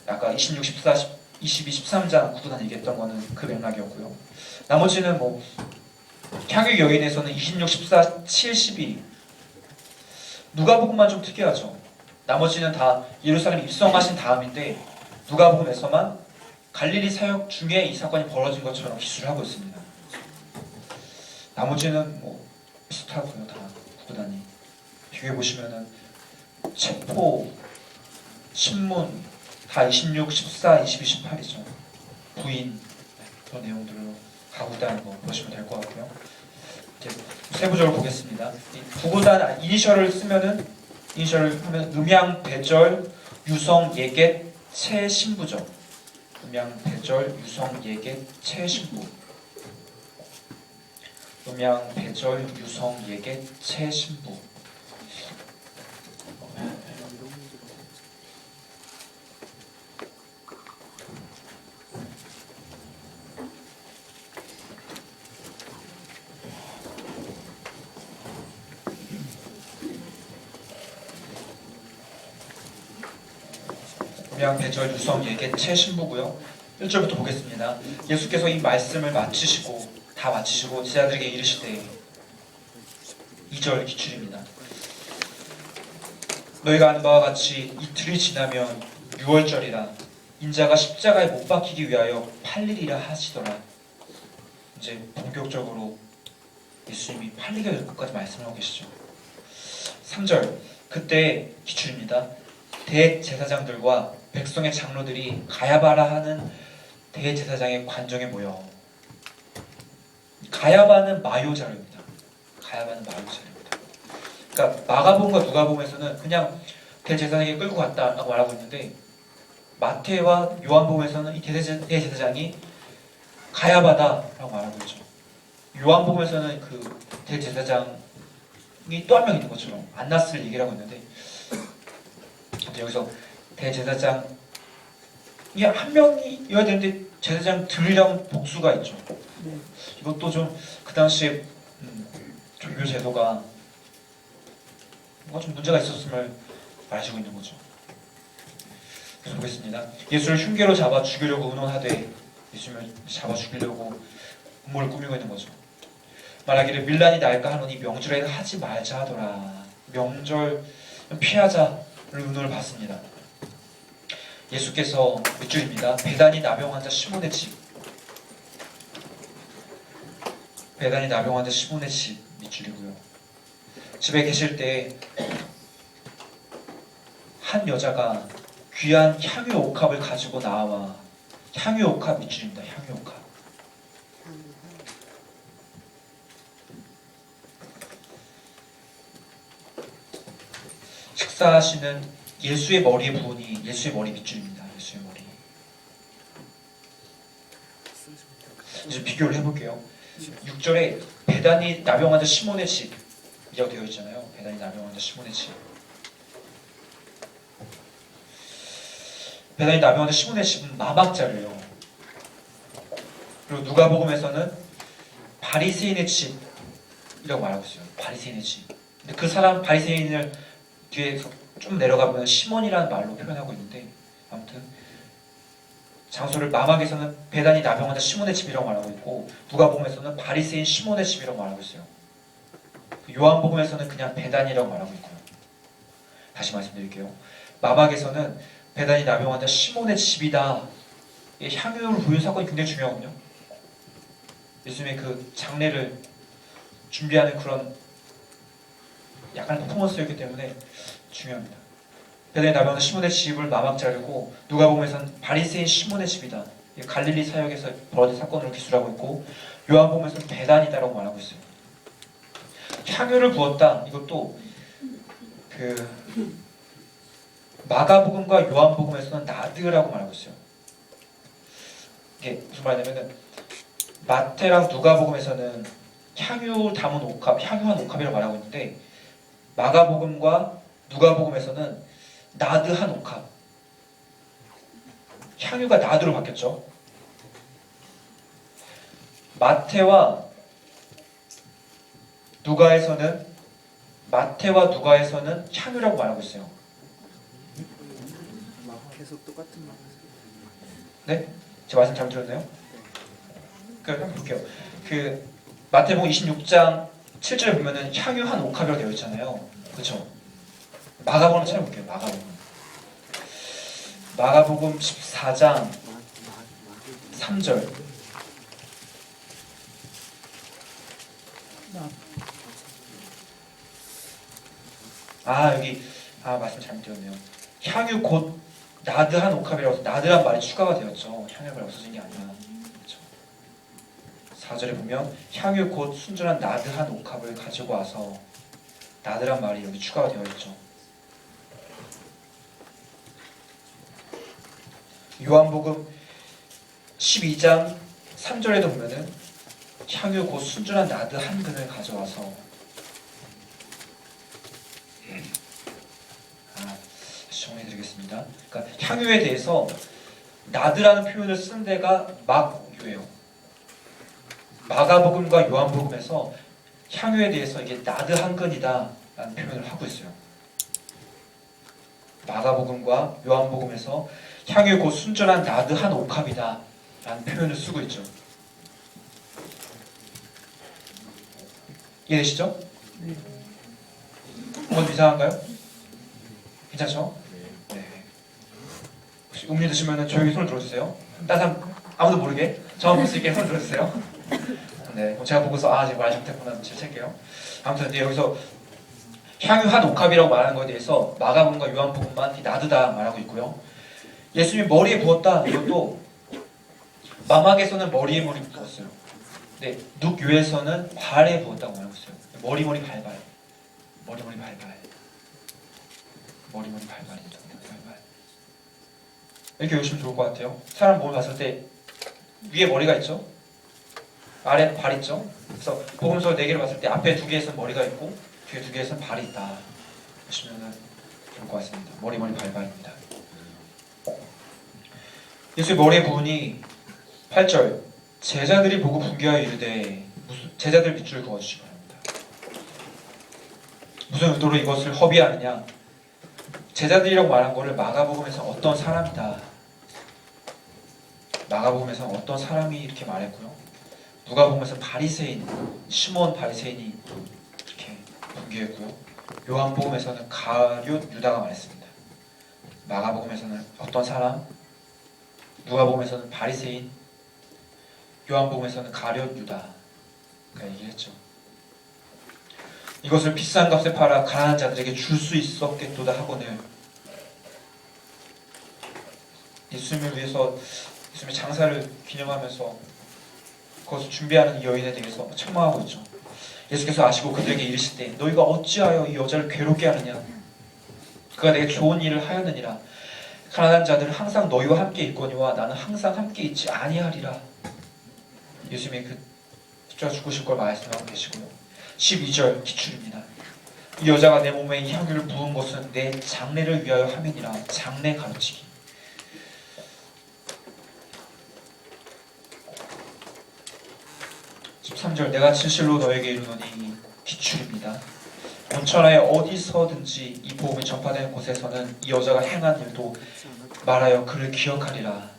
아까 26, 14, 22, 13장 구구단 얘기했던 거는 그 맥락이었고요. 나머지는 뭐 향유 여인에서는 26, 14, 7, 12 누가복음만 좀 특이하죠. 나머지는 다 예루살렘 입성하신 다음인데 누가복음에서만 갈릴리 사역 중에 이 사건이 벌어진 것처럼 기술을 하고 있습니다. 나머지는 뭐 비슷하고요. 다 구구단이 비교해 보시면은 체포, 신문 다 26, 14, 22, 18이죠. 부인 그런 내용들로 가구단 뭐 보시면 될 것 같고요. 이제 세부적으로 보겠습니다. 구구단 이니셜을 쓰면은 이니셜을 하면 음양, 배절, 유성, 예겟, 최신부죠. 음양, 배절, 유성, 예겟, 최신부. 음양, 배절, 유성, 예겟, 최신부. 음양 배절 유성 예개체 신부고요. 1절부터 보겠습니다. 예수께서 이 말씀을 다 마치시고 제자들에게 이르시되 2절 기출입니다. 너희가 아는 바와 같이 이틀이 지나면 6월절이라 인자가 십자가에 못 박히기 위하여 팔리리라 하시더라. 이제 본격적으로 예수님이 팔리게 될 것까지 말씀을 하고 계시죠. 3절 그때 기출입니다. 대제사장들과 백성의 장로들이 가야바라 하는 대제사장의 관정에 모여. 가야바는 마요자료입니다. 가야바는 마요자료입니다. 그러니까 마가복음과 누가복음에서는 그냥 대제사장이 끌고 갔다라고 말하고 있는데 마태와 요한복음에서는 이 대제사장이 가야바다라고 말하고 있죠. 요한복음에서는 그 대제사장이 또 한 명 있는 것처럼 안나스를 얘기를 하고 있는데 여기서 대제사장이 한 명이어야 되는데 제사장들이랑 복수가 있죠. 이것도 좀 그 당시에 종교 제도가 뭔가 좀 문제가 있었음을 말해주고 있는 거죠. 그래서 보겠습니다. 예수를 흉계로 잡아 죽이려고 의논하되 예수님을 잡아 죽이려고 음모를 꾸미고 있는 거죠. 말하기를 밀란이 날까 하노니 명절에는 하지 말자 하더라. 명절 피하자를 의논을 받습니다. 예수께서 밑줄입니다. 베다니 나병 환자 시몬의 집. 베다니 나병 환자 시몬의 집 밑줄이고요. 집에 계실 때 한 여자가 귀한 향유 옥합을 가지고 나와 향유 옥합 밑줄입니다. 향유 옥합. 식사하시는 예수의 머리에 부으니 예수의 머리 밑줄입니다. 예수의 머리. 이제 비교를 해볼게요. 6절에 베다니 나병 환자 시몬의 집이라고 되어 있잖아요. 베다니 나병 환자 시몬의 집. 베다니 나병 환자 시몬의 집은 마막자료예요. 그리고 누가복음에서는 바리새인의 집이라고 말하고 있어요. 바리새인의 집. 근데 그 사람 바리새인을 뒤에서 좀 내려가면 시몬이라는 말로 표현하고 있는데 아무튼 장소를 마막에서는 베다니 나병 환자 시몬의 집이라고 말하고 있고 누가복음에서는 바리새인 시몬의 집이라고 말하고 있어요. 요한복음에서는 그냥 베다니라고 말하고 있고요. 다시 말씀드릴게요. 마막에서는 베다니 나병 환자 시몬의 집이다. 향유를 부은 사건이 굉장히 중요하거든요. 예수님의 그 장례를 준비하는 그런 약간 퍼포먼스였기 때문에 중요합니다. 베다니 나병 환자 시몬의 집을 마막 자르고 누가복음에서는 바리새인 시몬의 집이다. 갈릴리 사역에서 벌어진 사건으로 기술하고 있고 요한복음에서는 베다니다라고 말하고 있어요. 향유를 부었다. 이것도 그 마가복음과 요한복음에서는 나드라고 말하고 있어요. 이게 무슨 말이냐면은 마태랑 누가복음에서는 향유 담은 옥합, 향유한 옥합이라고 말하고 있는데 마가복음과 누가복음에서는 나드한 옥합. 향유가 나드로 바뀌었죠. 마태와 누가에서는 향유라고 말하고 있어요. 계속 똑같은 말. 네? 제 말씀 잘 들었나요? 한번 볼게요. 그 마태복음 26장 7절에 보면은 향유한 옥합이라고 되어 있잖아요. 그렇죠? 마가복음 찾아볼게요. 마가복음 14장 3절. 여기 말씀 잘못 드렸네요. 향유 곧 나드한 옥합이라고 해서 나드란 말이 추가가 되었죠. 향유가 없어진 게 아니라. 그렇죠. 4절에 보면 향유 곧 순전한 나드한 옥합을 가지고 와서 나드란 말이 여기 추가가 되어 있죠. 요한복음 12장 3절에도 보면은 향유 곧 순전한 나드 한 근을 가져와서 다시 정리해드리겠습니다. 그러니까 향유에 대해서 나드라는 표현을 쓴 데가 막유예요. 마가복음과 요한복음에서 향유에 대해서 이게 나드 한 근이다라는 표현을 하고 있어요. 마가복음과 요한복음에서 향유 곧 순전한 나드 한 옥합이다 라는 표현을 쓰고 있죠. 이해되시죠? 뭔 이상한가요? 괜찮죠? 네. 혹시 음료 드시면 조용히 손을 들어주세요. 다른 사람 아무도 모르게 저만 볼 수 있게 손을 들어주세요. 네, 제가 보고서 제가 말 잘못했구나 질책게요. 아무튼 여기서 향유 한 옥합이라고 말하는 것에 대해서 마가복음과 요한복음만 이 나드다 말하고 있고요. 예수님이 머리에 부었다 이것도 마막에서는 머리에 부었어요. 네, 눅요에서는 발에 부었다고 말하고 있어요. 머리 발발, 머리 발발, 머리 발발입니다. 발발. 이렇게 보시면 좋을 것 같아요. 사람 몸을 봤을 때 위에 머리가 있죠, 아래 발 있죠. 그래서 복음서 4개를 봤을 때 앞에 2개에서는 머리가 있고 뒤에 2개에서는 발이 있다 보시면 좋을 것 같습니다. 머리 발발입니다. 예수의 머리에 부으니 8절 제자들이 보고 분개하여 이르되 제자들 밑줄 그어주시기 바랍니다. 무슨 의도로 이것을 허비하느냐, 제자들이라고 말한 것을 마가복음에서 어떤 사람이다, 마가복음에서 어떤 사람이 이렇게 말했고요, 누가복음에서 바리새인 시몬 바리새인이 이렇게 분개했고요, 요한복음에서는 가룟 유다가 말했습니다. 마가복음에서는 어떤 사람, 누가복음에서는 바리새인, 요한복음에서는 가룟 유다가 얘기했죠. 이것을 비싼 값에 팔아 가난한 자들에게 줄 수 있었겠도다 하거늘 예수님을 위해서 예수님의 장사를 기념하면서 그것을 준비하는 이 여인에 대해서 책망하고 있죠. 예수께서 아시고 그들에게 이르시되 너희가 어찌하여 이 여자를 괴롭게 하느냐, 그가 내게 좋은 일을 하였느니라. 가난한 자들은 항상 너희와 함께 있거니와 나는 항상 함께 있지 아니하리라. 예수님이 그 십자가 죽으실 걸 말씀하고 계시고요. 12절 기출입니다. 이 여자가 내 몸에 이 향유를 부은 것은 내 장례를 위하여 함이니라. 장례 가르치기. 내가 진실로 너에게 이르노니 기출입니다. 온천하에 어디서든지 이 복음이 전파되는 곳에서는 이 여자가 행한 일도 말하여 그를 기억하리라.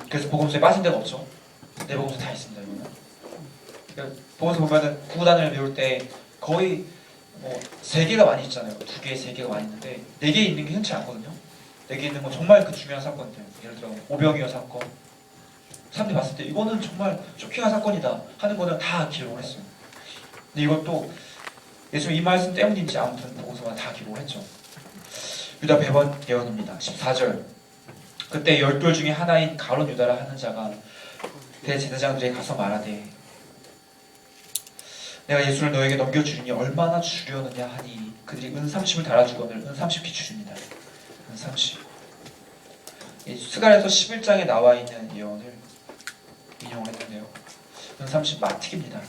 그래서 복음서에 빠진 데가 없죠. 내 복음서 다 있습니다. 이거는. 그러니까 복음서 보면은 구구단을 배울 때 거의 3개가 많이 있잖아요. 2개, 3개가 많이 있는데 4개 있는 게 흔치 않거든요. 4개 있는 건 정말 그 중요한 사건이에요. 예를 들어 오병이어 사건. 사람들이 봤을 때 이거는 정말 쇼킹한 사건이다 하는 거는 다 기록을 했어요. 근데 이것도 예수님 이 말씀 때문인지 아무튼 복음서가 다 기록을 했죠. 유다 배번 예언입니다. 14절 그때 12 중에 하나인 가룟 유다라 하는 자가 대제사장들에게 가서 말하되 내가 예수를 너에게 넘겨주리니 얼마나 주려느냐 하니 그들이 은 30을 달아주거늘 은 30 기출입니다. 은 30. 스가랴서 11장에 나와 있는 예언을 인용을 했는데요. 은 30 마틱입니다.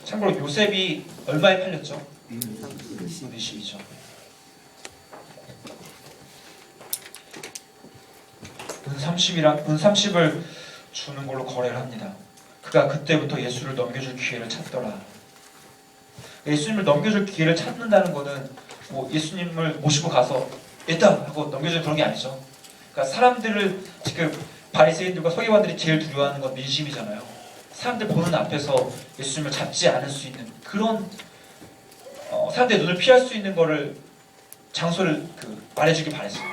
참고로 요셉이 얼마에 팔렸죠? 은 20이죠. 은 30을 주는 걸로 거래를 합니다. 그가 그때부터 예수를 넘겨줄 기회를 찾더라. 예수님을 넘겨줄 기회를 찾는다는 것은 예수님을 모시고 가서 일단 하고 넘겨주는 그런 게 아니죠. 그러니까 사람들을 지금 바리새인들과 서기관들이 제일 두려워하는 건 민심이잖아요. 사람들 보는 앞에서 예수님을 잡지 않을 수 있는 그런 사람들의 눈을 피할 수 있는 거를 장소를 말해주길 바랬어요.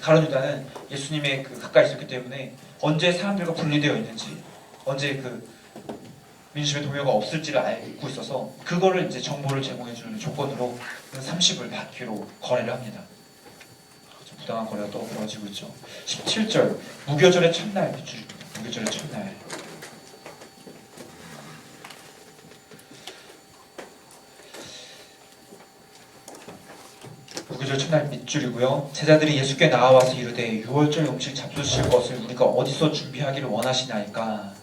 가룟 유다는 예수님의 가까이 있었기 때문에 언제 사람들과 분리되어 있는지, 언제 민심의 동요가 없을지를 알고 있어서 그거를 이제 정보를 제공해주는 조건으로 30을 받기로 거래를 합니다. 부당한 거래가 또 벌어지고 있죠. 17절 무교절의 첫날 밑줄입니다. 무교절의 첫날. 무교절 첫날 밑줄이고요. 제자들이 예수께 나와서 이르되 유월절 음식 잡수실 것을 우리가 어디서 준비하기를 원하시나이까.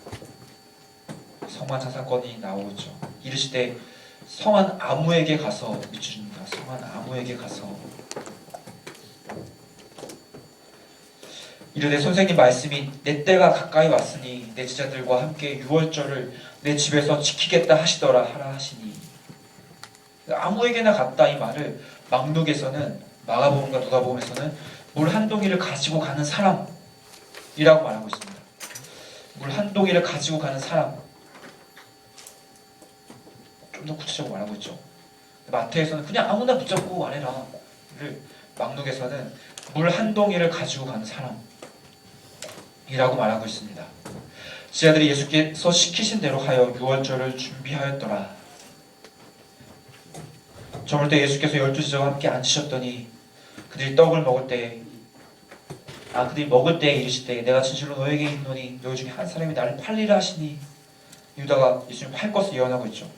성만 사건이 나오죠. 이르시되 성한 아무에게 가서 밑줄입니다. 성한 아무에게 가서 이르되 선생님 말씀이 내 때가 가까이 왔으니 내 제자들과 함께 유월절을 내 집에서 지키겠다 하시더라 하라 하시니 아무에게나 갔다 이 말을 막록에서는, 마가복음과 누가복음에서는 물 한 동이를 가지고 가는 사람이라고 말하고 있습니다. 물 한 동이를 가지고 가는 사람. 좀 더 구체적으로 말하고 있죠. 마태에서는 그냥 아무나 붙잡고 말해라. 막록에서는 물 한 동이를 가지고 가는 사람이라고 말하고 있습니다. 제자들이 예수께서 시키신 대로 하여 유월절을 준비하였더라. 저물 때 예수께서 12제자와 함께 앉으셨더니 그들이 먹을 때에 이르시되 내가 진실로 너에게 이르노니 너희 중에 한 사람이 나를 팔리라 하시니, 유다가 예수님 팔 것을 예언하고 있죠.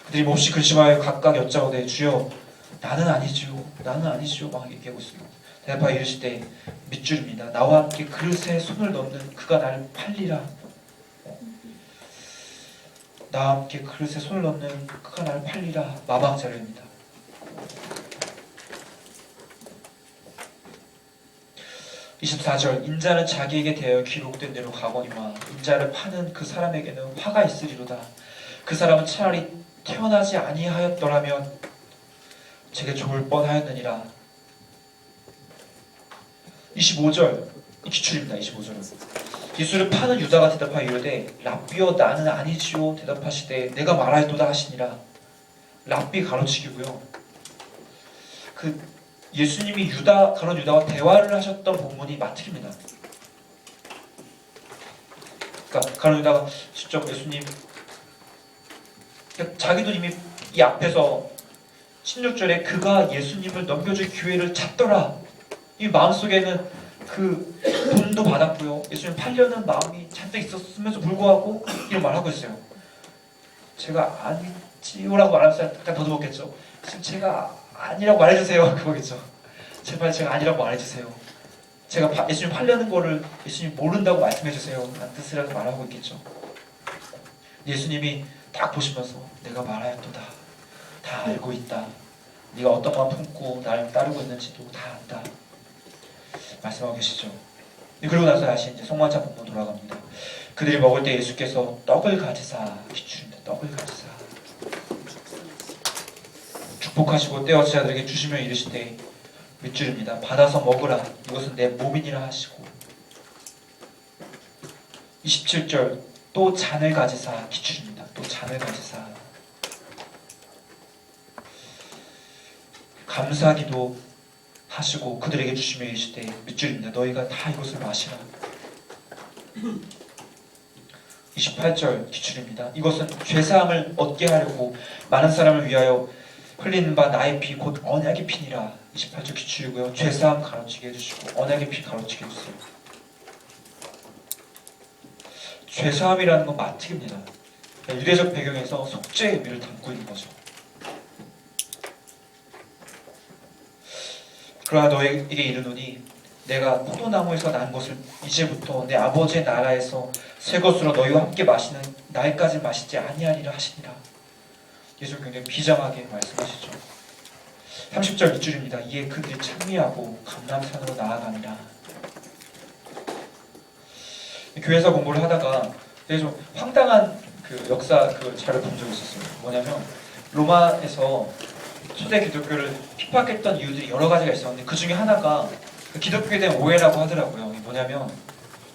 그들이 몹시 근심하여 각각 여짜오되 주여 나는 아니지요 막 얘기하고 있습니다. 대답하여 이르시되 밑줄입니다. 나와 함께 그릇에 손을 넣는 그가 나를 팔리라. 나와 함께 그릇에 손을 넣는 그가 나를 팔리라. 마방자료입니다. 24절 인자는 자기에게 대하여 기록된 대로 가거니와 인자를 파는 그 사람에게는 화가 있으리로다. 그 사람은 차라리 태어나지 아니하였더라면 제게 좋을 뻔하였느니라. 25절 기출입니다. 25절은 예수를 파는 유다가 대답하여 이르되 랍비여 나는 아니지요 대답하시되 내가 말하였도다 하시니라. 랍비 가로치기고요. 예수님이 가론 유다와 대화를 하셨던 본문이 마태입니다. 그러니까 가론 유다가 직접 예수님, 자기도 이미 이 앞에서 16절에 그가 예수님을 넘겨줄 기회를 찾더라. 이 마음속에는 그 돈도 받았고요. 예수님 팔려는 마음이 잔뜩 있었음에도 불구하고 이런 말하고 있어요. 제가 아니지요라고 말하면서 약간 더듬었겠죠. 지금 제가 아니라고 말해주세요. 그거겠죠. 제발 제가 아니라고 말해주세요. 제가 예수님 팔려는 거를 예수님 모른다고 말씀해주세요. 라는 뜻이라도 말하고 있겠죠. 예수님이 딱 보시면서 내가 말하였도다. 다 알고 있다. 네가 어떤 마음 품고 나를 따르고 있는지도 다 안다. 말씀하고 계시죠. 그리고 나서 다시 이제 송만찬 본문 돌아갑니다. 그들이 먹을 때 예수께서 떡을 가지사, 기출입니다. 떡을 가지사 축복하시고 떼어 제자들에게 주시며 이르시되 밑줄입니다. 받아서 먹으라. 이것은 내 몸이니라 하시고 27절 또 잔을 가지사, 기출입니다. 또 잔을 가지사 감사기도 하시고 그들에게 주시며 이르시되 밑줄입니다. 너희가 다 이것을 마시라. 28절 기출입니다. 이것은 죄사함을 얻게 하려고 많은 사람을 위하여 흘리는 바 나의 피 곧 언약의 피니라. 28절 기출이고요. 죄사함 가로치게 해주시고 언약의 피 가로치게 해주세요. 죄사함이라는 건 마특입니다. 유대적 배경에서 속죄의 의미를 담고 있는 거죠. 그러나 너에게 이르노니 내가 포도나무에서 난 것을 이제부터 내 아버지의 나라에서 새 것으로 너희와 함께 마시는 날까지 마시지 아니하리라 하시니라. 예수님 굉장히 비장하게 말씀하시죠. 30절 밑줄입니다. 이에 그들이 찬미하고 감람산으로 나아가니라. 교회에서 공부를 하다가 되게 좀 황당한 그 역사 자료를 본 적이 있었어요. 뭐냐면 로마에서 초대 기독교를 핍박했던 이유들이 여러 가지가 있었는데 그 중에 하나가 기독교에 대한 오해라고 하더라고요. 뭐냐면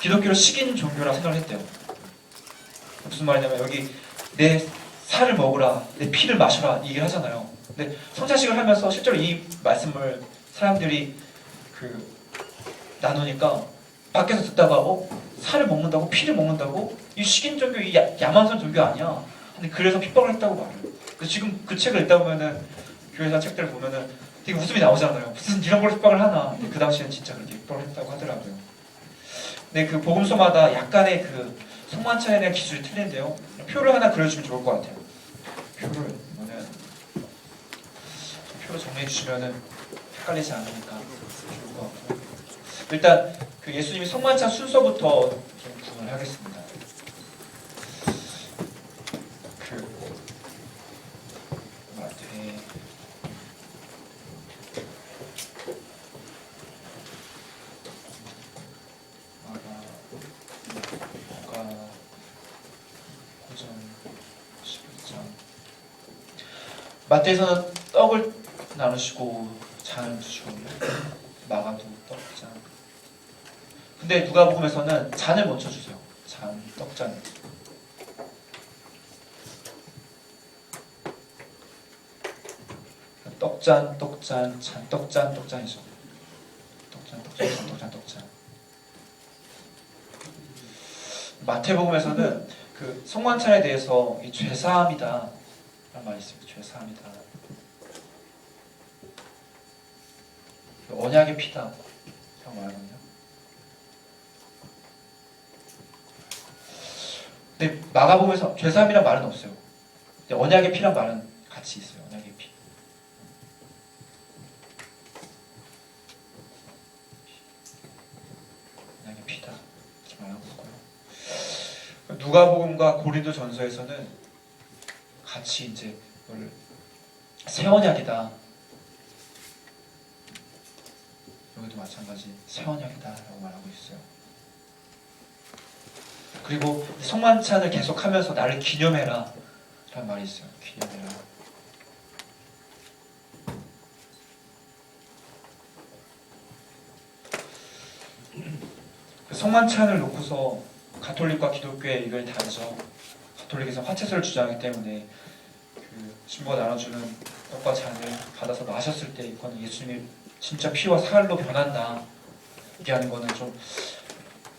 기독교를 식인 종교라 생각을 했대요. 무슨 말이냐면 여기 내 살을 먹으라, 내 피를 마셔라 이 얘기를 하잖아요. 근데 성찬식을 하면서 실제로 이 말씀을 사람들이 나누니까 밖에서 듣다가 살을 먹는다고? 피를 먹는다고? 이 식인 종교, 이 야만선 종교 아니야. 근데 그래서 핍박을 했다고 말해요. 그래서 지금 그 책을 읽다 보면은 교회사 책들을 보면은 되게 웃음이 나오잖아요. 무슨 이런 걸 핍박을 하나. 근데 그 당시엔 진짜 그렇게 핍박을 했다고 하더라고요. 근데 그 복음서마다 약간의 성만찬에 대한 기술이 틀린데요. 표를 하나 그려주면 좋을 것 같아요. 표를 정리해 주시면은 헷갈리지 않으니까 좋을 것 같고. 일단 예수님이 성만찬 순서부터 좀 구분을 하겠습니다. 마태에서는 떡을 나누시고 잔을 주시거든요. 마가도 떡잔. 근데 누가복음에서는 잔을 먼저 주세요. 잔, 떡잔. 떡잔, 떡잔, 잔, 떡잔, 떡잔이죠. 떡잔, 떡잔, 잔, 떡잔, 떡잔. 마태복음에서는 그 성만찬에 대해서 이 죄사함이다 라는 말이 있습니다. 죄사함이다. 언약의 피다 라고 말하거든요. 근데 마가복음에서 죄사함이란 말은 없어요. 근데 언약의 피란 말은 같이 있어요. 언약의 피. 언약의 피다 이렇게 말하고 있고요. 누가복음과 고린도전서에서는 같이 이제 이걸 새 언약이다. 여기도 마찬가지 새 언약이다라고 말하고 있어요. 그리고 성만찬을 계속하면서 나를 기념해라 라는 말이 있어요. 기념해라. 성만찬을 놓고서 가톨릭과 기독교의 이걸 다르죠. 가톨릭에서 화채술을 주장하기 때문에 그 신부가 나눠주는 떡과 잔을 받아서 마셨을 때 이거는 예수님이 진짜 피와 살로 변한다 얘기하는 거는 좀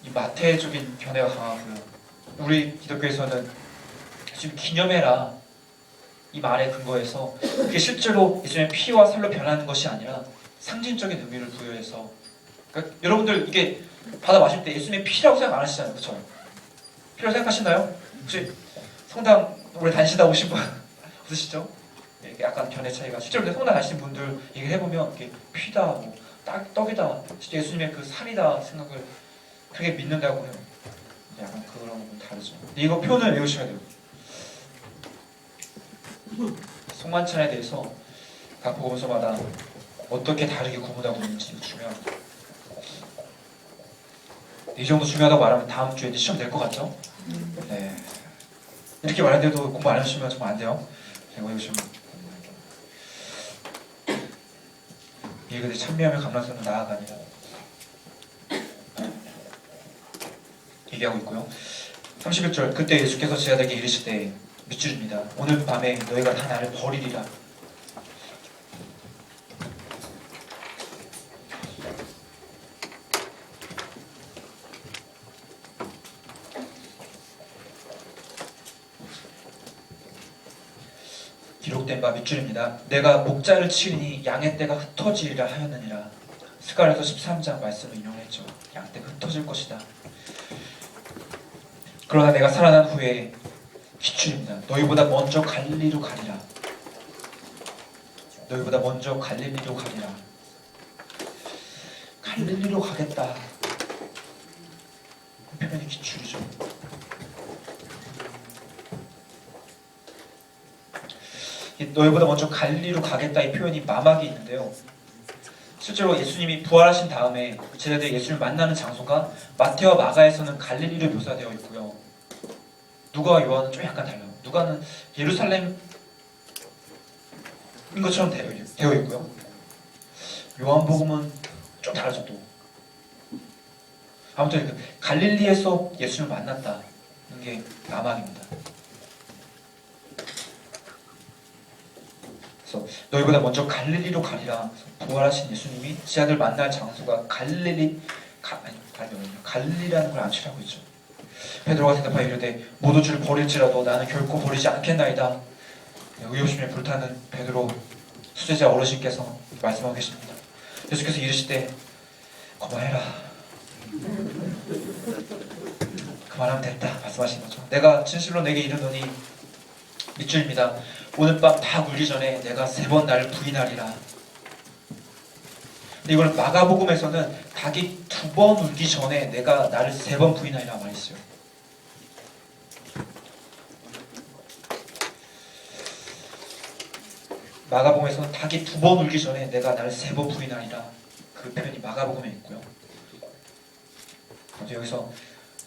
이 마태적인 견해가 강하고요. 우리 기독교에서는 예수님 기념해라 이 말에 근거해서 그게 실제로 예수님의 피와 살로 변하는 것이 아니라 상징적인 의미를 부여해서 그러니까 여러분들 이게 받아 마실 때 예수님의 피라고 생각 안 하시잖아요. 그렇죠? 피라고 생각하시나요? 혹시 성당 오래 다니시다 오신 분 없으시죠? 이게 약간 견해 차이가 실제로 성당 가시는 분들 얘기해보면 이게 피다, 뭐 떡이다, 진짜 예수님의 그 살이다 생각을 크게 믿는다고 해요. 약간 그런 건 다르죠. 근데 이거 표현을 외우셔야 돼요. 성만찬에 대해서 각 복음서마다 어떻게 다르게 구분하고 있는지 중요합니다. 이 정도 중요하다고 말하면 다음 주에 시험 될 것 같죠? 네. 이렇게 말하는데도 공부 안 해주시면 정말 안 돼요. 외우시면 이게 근데 찬미하며 감람산으로 나아가니라 얘기하고 있고요. 31절 그때 예수께서 제자들에게 이르시되 밑줄입니다. 오늘 밤에 너희가 다 나를 버리리라. 기록된 바 밑줄입니다. 내가 목자를 치리니 양의 떼가 흩어지리라 하였느니라. 스가랴서 13장 말씀을 인용했죠. 양떼가 흩어질 것이다. 그러나 내가 살아난 후에 기출입니다. 너희보다 먼저 갈릴리로 가리라. 너희보다 먼저 갈릴리로 가리라. 갈릴리로 가겠다. 그 표현이 기출이죠. 너희보다 먼저 갈릴리로 가겠다 이 표현이 마막이 있는데요. 실제로 예수님이 부활하신 다음에 제자들이 예수님을 만나는 장소가 마태와 마가에서는 갈릴리로 묘사되어 있고요. 누가와 요한은 좀 약간 달라요. 누가는 예루살렘인 것처럼 되어 있고요. 요한복음은 좀 다르죠 또. 아무튼 그 갈릴리에서 예수님을 만났다는 게 마막입니다. 그래서 너희보다 먼저 갈릴리로 가리라. 부활하신 예수님이 제자들 만날 장소가 갈릴리라는 걸 암시하고 있죠. 베드로가 대답하여 이르되 모두 주를 버릴지라도 나는 결코 버리지 않겠나이다. 의협심에 불타는 베드로 수제자 어르신께서 말씀하고 계십니다. 예수께서 이르시되 그만해라. 그만하면 됐다 말씀하신 거죠. 내가 진실로 내게 이르노니 밑줄입니다. 오늘 밤 다 울기 전에 내가 3번 나를 부인하리라. 근데 이걸 마가복음에서는 닭이 2번 울기 전에 내가 나를 3번 부인하리라 말이 있어요. 마가복음에서는 닭이 2번 울기 전에 내가 나를 3번 부인하리라. 그 표현이 마가복음에 있고요. 여기서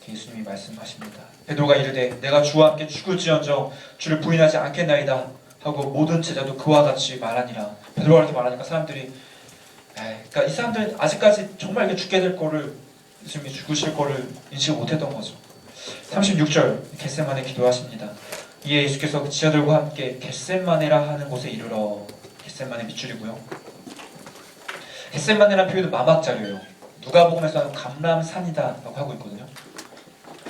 예수님이 말씀하십니다. 베드로가 이르되 내가 주와 함께 죽을지언정 주를 부인하지 않겠나이다 하고 모든 제자도 그와 같이 말하니라. 베드로가 이렇게 말하니까 사람들이 그러니까 이 사람들은 아직까지 정말 이게 죽게 될 거를, 예수님이 죽으실 거를 인식을 못했던 거죠. 36절 겟세마네 기도하십니다. 이에 예수께서 지하들과 함께 겟세마네라 하는 곳에 이르러, 겟세마네 밑줄이고요. 겟세마네라는 표현은 마막자료예요. 누가복음에서는 감람산이다라고 하고 있거든요.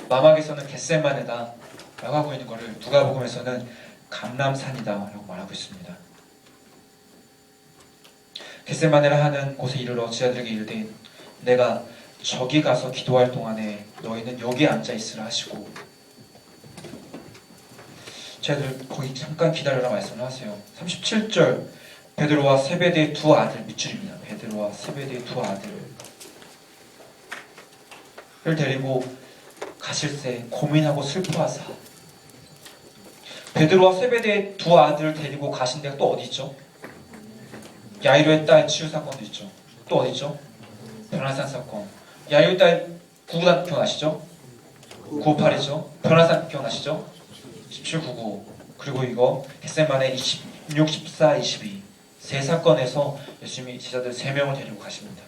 마막에서는 겟세마네다 라고 하고 있는 거를 누가복음에서는 감람산이다 라고 말하고 있습니다. 겟세마네라 하는 곳에 이르러 제자들에게 이르되 내가 저기 가서 기도할 동안에 너희는 여기 앉아 있으라 하시고, 제자들 거기 잠깐 기다려라 말씀을 하세요. 37절 베드로와 세베대의 두 아들 밑줄입니다. 베드로와 세베대의 두 아들을 데리고 가실새 고민하고 슬퍼하사. 베드로와 세베대의 두 아들을 데리고 가신 데가 또 어디 있죠? 야이로의 딸 치유 사건도 있죠. 또 어디 있죠? 변화산 사건. 야이로의 딸 구구단 기억나시죠? 958이죠. 변화산 기억나시죠? 17, 99. 그리고 이거 겟세마네 26, 14, 22. 세 사건에서 예수님이 제자들 3명을 데리고 가십니다.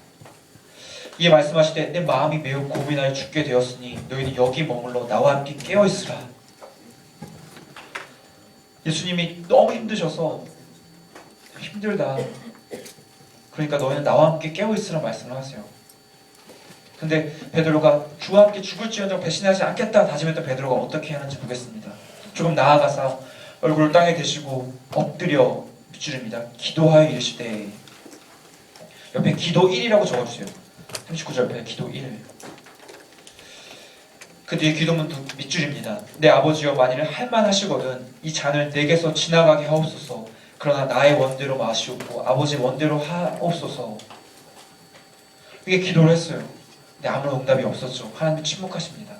이에 말씀하실 때 내 마음이 매우 고민하여 죽게 되었으니 너희는 여기 머물러 나와 함께 깨어있으라. 예수님이 너무 힘드셔서 힘들다, 그러니까 너희는 나와 함께 깨어있으라 말씀을 하세요. 근데 베드로가 주와 함께 죽을지언정 배신하지 않겠다 다짐했던 베드로가 어떻게 하는지 보겠습니다. 조금 나아가서 얼굴을 땅에 대시고 엎드려 밑줄입니다. 기도하여 이르시되, 옆에 기도 1이라고 적어주세요. 39절 옆에 기도 1. 그 뒤에 기도문도 밑줄입니다. 내 아버지여 만일 할만하시거든 이 잔을 내게서 지나가게 하옵소서. 그러나 나의 원대로 마시옵고 아버지 원대로 하옵소서. 이게 기도를 했어요. 근데 아무런 응답이 없었죠. 하나님은 침묵하십니다.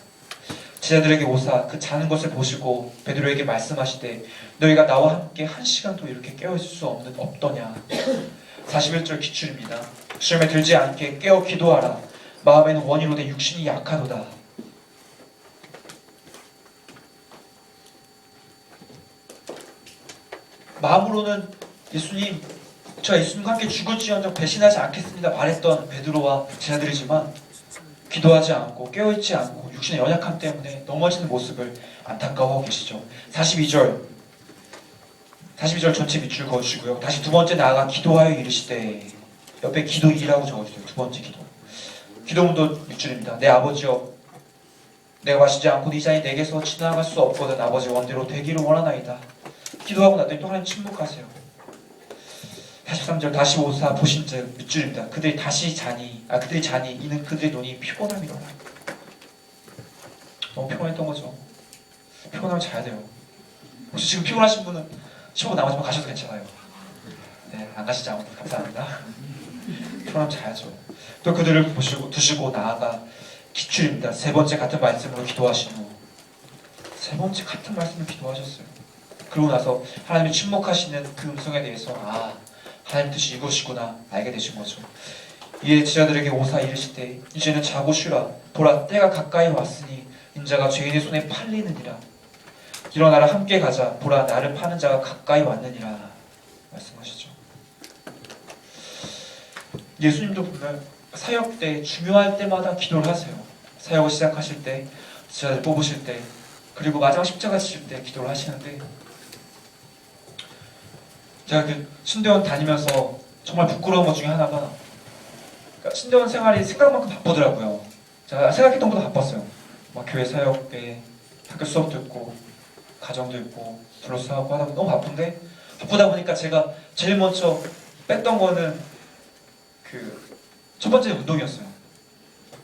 제자들에게 오사 그 자는 것을 보시고 베드로에게 말씀하시되 너희가 나와 함께 1시간도 이렇게 깨어있을 수 없더냐. 41절 기출입니다. 시험에 들지 않게 깨어 기도하라. 마음에는 원이로되 육신이 약하도다. 마음으로는 제가 예수님과 함께 죽을지언정 배신하지 않겠습니다 말했던 베드로와 제자들이지만 기도하지 않고 깨어있지 않고 육신의 연약함 때문에 넘어지는 모습을 안타까워하고 계시죠. 42절 전체 밑줄 그어주시고요. 다시 두 번째 나아가 기도하여 이르시되, 옆에 기도 2라고 적어주세요. 두 번째 기도. 기도문도 밑줄입니다. 내 아버지여 내가 마시지 않고 이 잔이 내게서 지나갈 수 없거든 아버지 원대로 되기를 원하나이다. 기도하고 났더니 또 하나님 침묵하세요. 43절 다시 오사 보신즉 밑줄입니다. 그들이 자니 이는 그들의 눈이 피곤함이로라. 너무 피곤했던 거죠. 피곤하면 자야 돼요. 혹시 지금 피곤하신 분은 15분 남았지만 가셔도 괜찮아요. 네, 안 가시지 아무도 감사합니다. 피곤하면 자야죠. 또 그들을 두시고 나아가 기출입니다. 세 번째 같은 말씀으로 기도하신 후, 세 번째 같은 말씀으로 기도하셨어요. 그러고 나서 하나님이 침묵하시는 그 음성에 대해서 하나님 뜻이 이것이구나 알게 되신 거죠. 이에 제자들에게 오사 이르시되 이제는 자고 쉬라. 보라 때가 가까이 왔으니 인자가 죄인의 손에 팔리느니라. 일어나라 함께 가자. 보라 나를 파는 자가 가까이 왔느니라 말씀하시죠. 예수님도 보면 사역 때 중요할 때마다 기도를 하세요. 사역을 시작하실 때, 제자들 뽑으실 때, 그리고 마지막 십자가 지실 때 기도를 하시는데, 제가 그 신대원 다니면서 정말 부끄러운 것 중에 하나가, 그러니까 신대원 생활이 생각만큼 바쁘더라고요. 제가 생각했던 것보다 바빴어요. 막 교회 사역에 학교 수업도 있고 가정도 있고 블로그 사업도 하다 보니 너무 바쁜데, 바쁘다 보니까 제가 제일 먼저 뺐던 거는 그 첫 번째는 운동이었어요.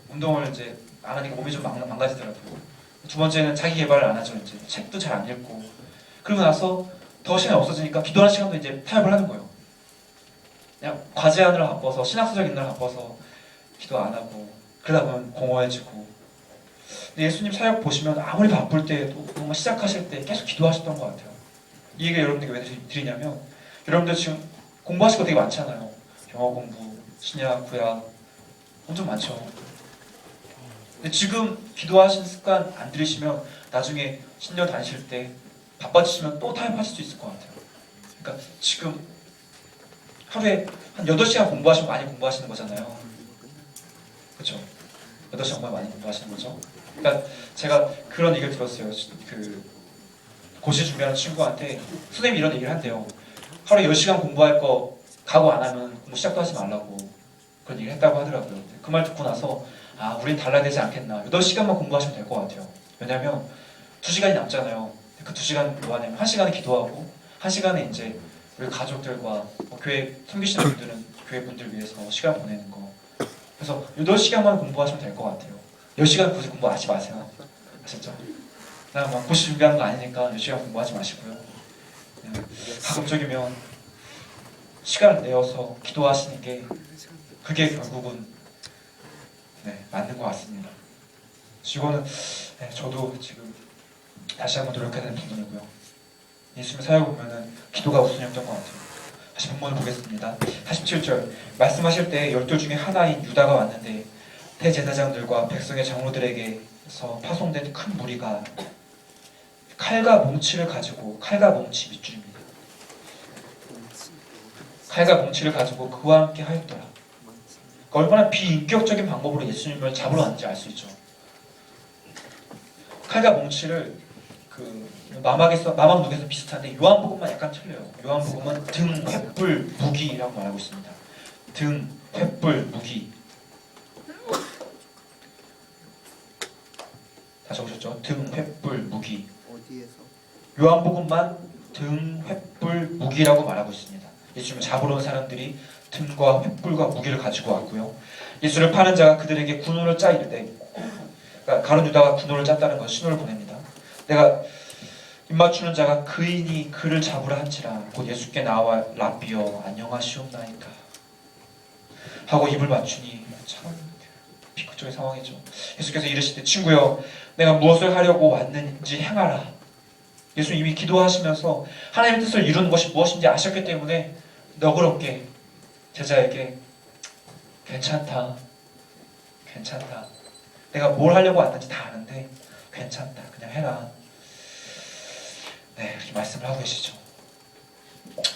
운동을 이제 안 하니까 몸이 좀 망가지더라고요. 두 번째는 자기 개발을 안 하죠. 이제 책도 잘 안 읽고. 그러고 나서 더 시간이 없어지니까 기도하는 시간도 이제 타협을 하는 거예요. 그냥 과제하느라 바빠서, 신학서적 읽느라 바빠서 기도 안 하고, 그러다 보면 공허해지고. 근데 예수님 사역 보시면 아무리 바쁠 때에도 뭔가 시작하실 때 계속 기도하셨던 것 같아요. 이 얘기를 여러분들께 왜 드리냐면, 여러분들 지금 공부하실 거 되게 많잖아요. 영어 공부, 신약, 구약 엄청 많죠. 근데 지금 기도하신 습관 안 들이시면 나중에 신년 다니실 때 바빠지시면 또 타협하실 수 있을 것 같아요. 그러니까 지금 하루에 한 8시간 공부하시면 많이 공부하시는 거잖아요. 그렇죠? 8시간 공부 많이 공부하시는 거죠. 그러니까 제가 그런 얘기를 들었어요. 그 고시 준비하는 친구한테 선생님이 이런 얘기를 한대요. 하루에 10시간 공부할 거 각오 안 하면 공부 시작도 하지 말라고 그런 얘기를 했다고 하더라고요. 그 말 듣고 나서 아, 우린 달라야 되지 않겠나. 8시간만 공부하시면 될 것 같아요. 왜냐면 2시간이 남잖아요. 그 2시간 뭐 하냐면 1시간은 기도하고 1시간은 이제 우리 가족들과 교회 섬기시는 분들은 교회 분들 위해서 시간 보내는 거. 그래서 8시간만 공부하시면 될 것 같아요. 10시간 굳이 공부하지 마세요. 아셨죠? 그냥 막 고시 준비하는 거 아니니까 10시간 공부하지 마시고요. 그냥 가급적이면 시간을 내어서 기도하시는 게 그게 결국은 맞는 것 같습니다. 이거는 저도 지금 다시 한번 노력해야 되는 부분이고요. 예수님의 사역을 보면은 기도가 우선이었던 것 같아요. 다시 본문을 보겠습니다. 47절 말씀하실 때 12 중에 하나인 유다가 왔는데 대제사장들과 백성의 장로들에게서 파송된 큰 무리가 칼과 몽치를 가지고 칼과 몽치 밑줄입니다. 칼과 몽치를 가지고 그와 함께 하였더라. 그러니까 얼마나 비인격적인 방법으로 예수님을 잡으러 왔는지 알 수 있죠. 칼과 몽치를 그 마막 룩에서 비슷한데 요한복음만 약간 틀려요. 요한복음은 등 횃불 무기라고 말하고 있습니다. 등 횃불 무기. 다 적으셨죠? 등 횃불 무기. 어디에서? 요한복음만 등 횃불 무기라고 말하고 있습니다. 예수님을 잡으러 온 사람들이 등과 횃불과 무기를 가지고 왔고요. 예수를 파는 자가 그들에게 군호를 짜 이르되, 그러니까 가룟 유다가 군호를 짰다는 건 신호를 보냅니다. 내가 입맞추는 자가 그인이 그를 잡으라 한지라 곧 예수께 나와 라비여 안녕하시옵나이까 하고 입을 맞추니 참 비극적인 상황이죠. 예수께서 이르시되 친구여 내가 무엇을 하려고 왔는지 행하라. 예수 이미 기도하시면서 하나님의 뜻을 이루는 것이 무엇인지 아셨기 때문에 너그럽게 제자에게 괜찮다 내가 뭘 하려고 왔는지 다 아는데 괜찮다 그냥 해라. 이렇게 말씀을 하고 계시죠.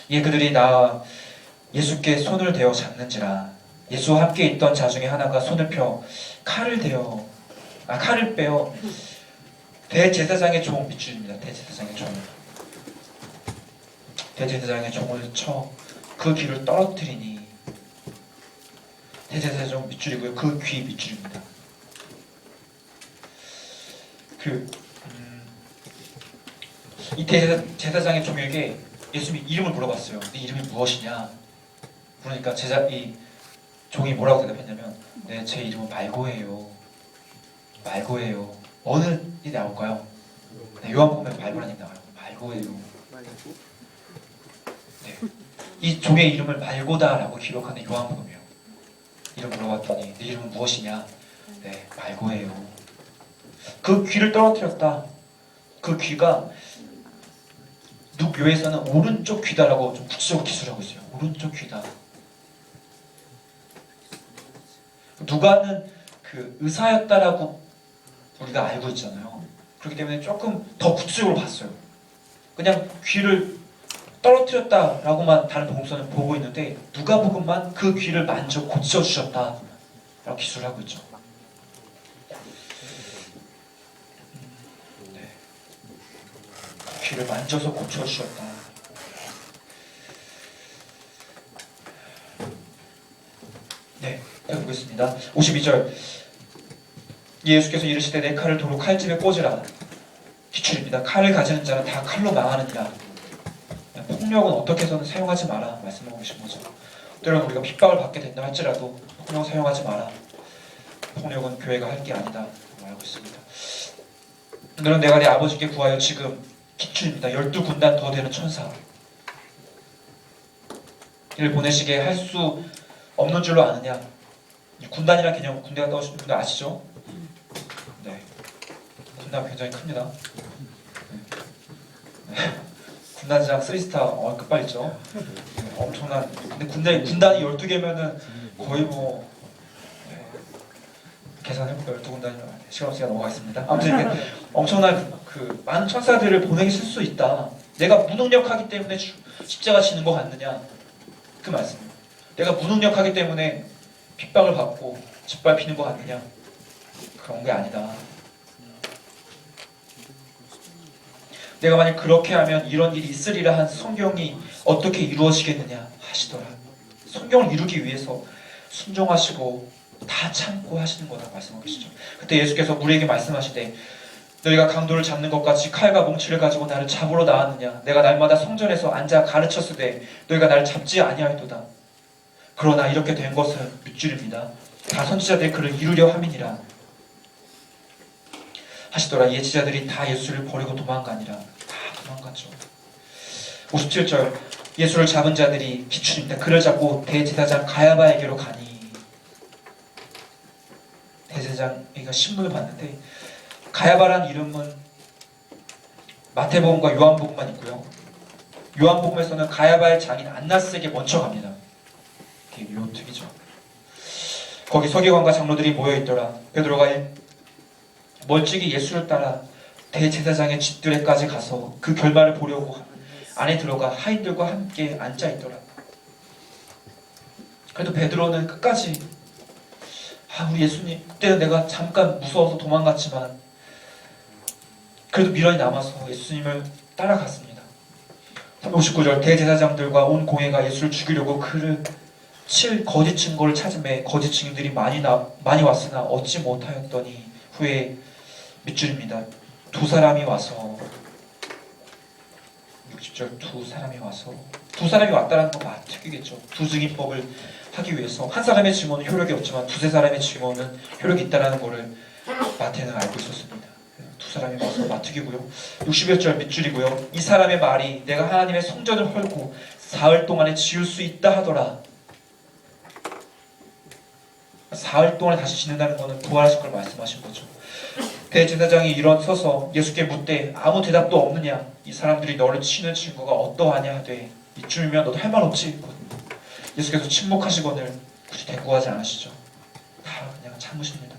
이에 그들이 나와 예수께 손을 대어 잡는지라 예수와 함께 있던 자 중에 하나가 손을 펴 칼을 빼어 대제사장의 종 밑줄입니다. 대제사장의 종을 쳐 그 귀를 떨어뜨리니 대제사장의 종 밑줄이고요. 그 귀 밑줄입니다. 이 제사장의 종에게 예수님이 이름을 물어봤어요. 네 이름이 무엇이냐? 그러니까 이 종이 뭐라고 대답했냐면 네, 제 이름은 말고예요. 어느 이 나올까요? 요한복음에 말고라는 나와요. 말고예요. 이 종의 이름을 말고다라고 기록하는 요한복음이에요. 이름 물어봤더니 네 이름은 무엇이냐? 네, 말고예요. 그 귀를 떨어뜨렸다. 그 귀가 묘에서는 오른쪽 귀다라고 좀 구체적으로 기술하고 있어요. 오른쪽 귀다. 누가는 그 의사였다라고 우리가 알고 있잖아요. 그렇기 때문에 조금 더 구체적으로 봤어요. 그냥 귀를 떨어뜨렸다라고만 다른 복음서는 보고 있는데 누가복음만 그 귀를 만져 고쳐주셨다라고 기술을 하고 있죠. 귀를 만져서 고쳐주셨다. 보겠습니다. 52절 예수께서 이르시되 내 칼을 도로 칼집에 꽂으라. 기출입니다. 칼을 가지는 자는 다 칼로 망하느니라. 폭력은 어떻게 해서는 사용하지 마라 말씀하고 계신 거죠. 때로는 우리가 핍박을 받게 된다 할지라도 폭력을 사용하지 마라. 폭력은 교회가 할 게 아니다 말하고 있습니다. 너는 내가 네 아버지께 구하여 지금 기출입니다. 12군단 더 되는 천사 이를 보내시게 할 수 없는 줄로 아느냐. 군단이라는 개념 군대 갔다 오신 분들 아시죠? 네, 군단 굉장히 큽니다. 군단장 3스타 끝발있죠. 엄청난. 근데 군단이 12개면은 거의 뭐 계산해볼까요? 12군단이면 시간 없으니까 넘어가겠습니다. 아무튼 이렇게 엄청난 그 많은 천사들을 보내기 쓸 수 있다. 내가 무능력하기 때문에 십자가 지는 것 같느냐? 그 말씀입니다. 내가 무능력하기 때문에 핍박을 받고 짓밟히는 것 같느냐? 그런 게 아니다. 내가 만약 그렇게 하면 이런 일이 있으리라 한 성경이 어떻게 이루어지겠느냐 하시더라. 성경을 이루기 위해서 순종하시고 다 참고 하시는 거다 말씀하고 계시죠. 그때 예수께서 우리에게 말씀하시되 너희가 강도를 잡는 것 같이 칼과 몽치를 가지고 나를 잡으러 나왔느냐. 내가 날마다 성전에서 앉아 가르쳤으되 너희가 나를 잡지 아니하였도다. 그러나 이렇게 된 것은 밑줄입니다. 다 선지자들이 그를 이루려 함이니라 하시더라. 예지자들이 다 예수를 버리고 도망가니라. 다 도망갔죠. 57절 예수를 잡은 자들이 비추입니다. 그를 잡고 대제사장 가야바에게로 가니 대제사장이가 신문을 봤는데 가야바라는 이름은 마태복음과 요한복음만 있고요. 요한복음에서는 가야바의 장인 안나스에게 먼저 갑니다. 이게 묘특이죠. 거기 서기관과 장로들이 모여있더라. 베드로가 멀찍이 예수를 따라 대제사장의 집들에까지 가서 그 결말을 보려고 안에 들어가 하인들과 함께 앉아있더라. 그래도 베드로는 끝까지 우리 예수님 그때는 내가 잠깐 무서워서 도망갔지만 그래도 미련이 남아서 예수님을 따라갔습니다. 59절 대제사장들과 온 공회가 예수를 죽이려고 그를 칠 거짓 증거를 찾음에 거짓 증인들이 많이 왔으나 얻지 못하였더니 후에 밑줄입니다. 두 사람이 와서 60절 두 사람이 왔다라는 건 마특이겠죠. 두 증인법을 하기 위해서 한 사람의 증언은 효력이 없지만 두세 사람의 증언은 효력이 있다는 것을 마태는 알고 있었습니다. 두 사람이 와서 마특이고요. 60여 절 밑줄이고요. 이 사람의 말이 내가 하나님의 성전을 헐고 사흘 동안에 지을 수 있다 하더라. 사흘 동안에 다시 짓는다는 것은 부활하실 걸 말씀하신 거죠. 대제사장이 일어서서 예수께 묻되 아무 대답도 없느냐. 이 사람들이 너를 치는 증거가 어떠하냐 하되 이쯤이면 너도 할 말 없지. 예수께서 침묵하시거늘 굳이 대꾸하지 않으시죠. 다 그냥 참으십니다.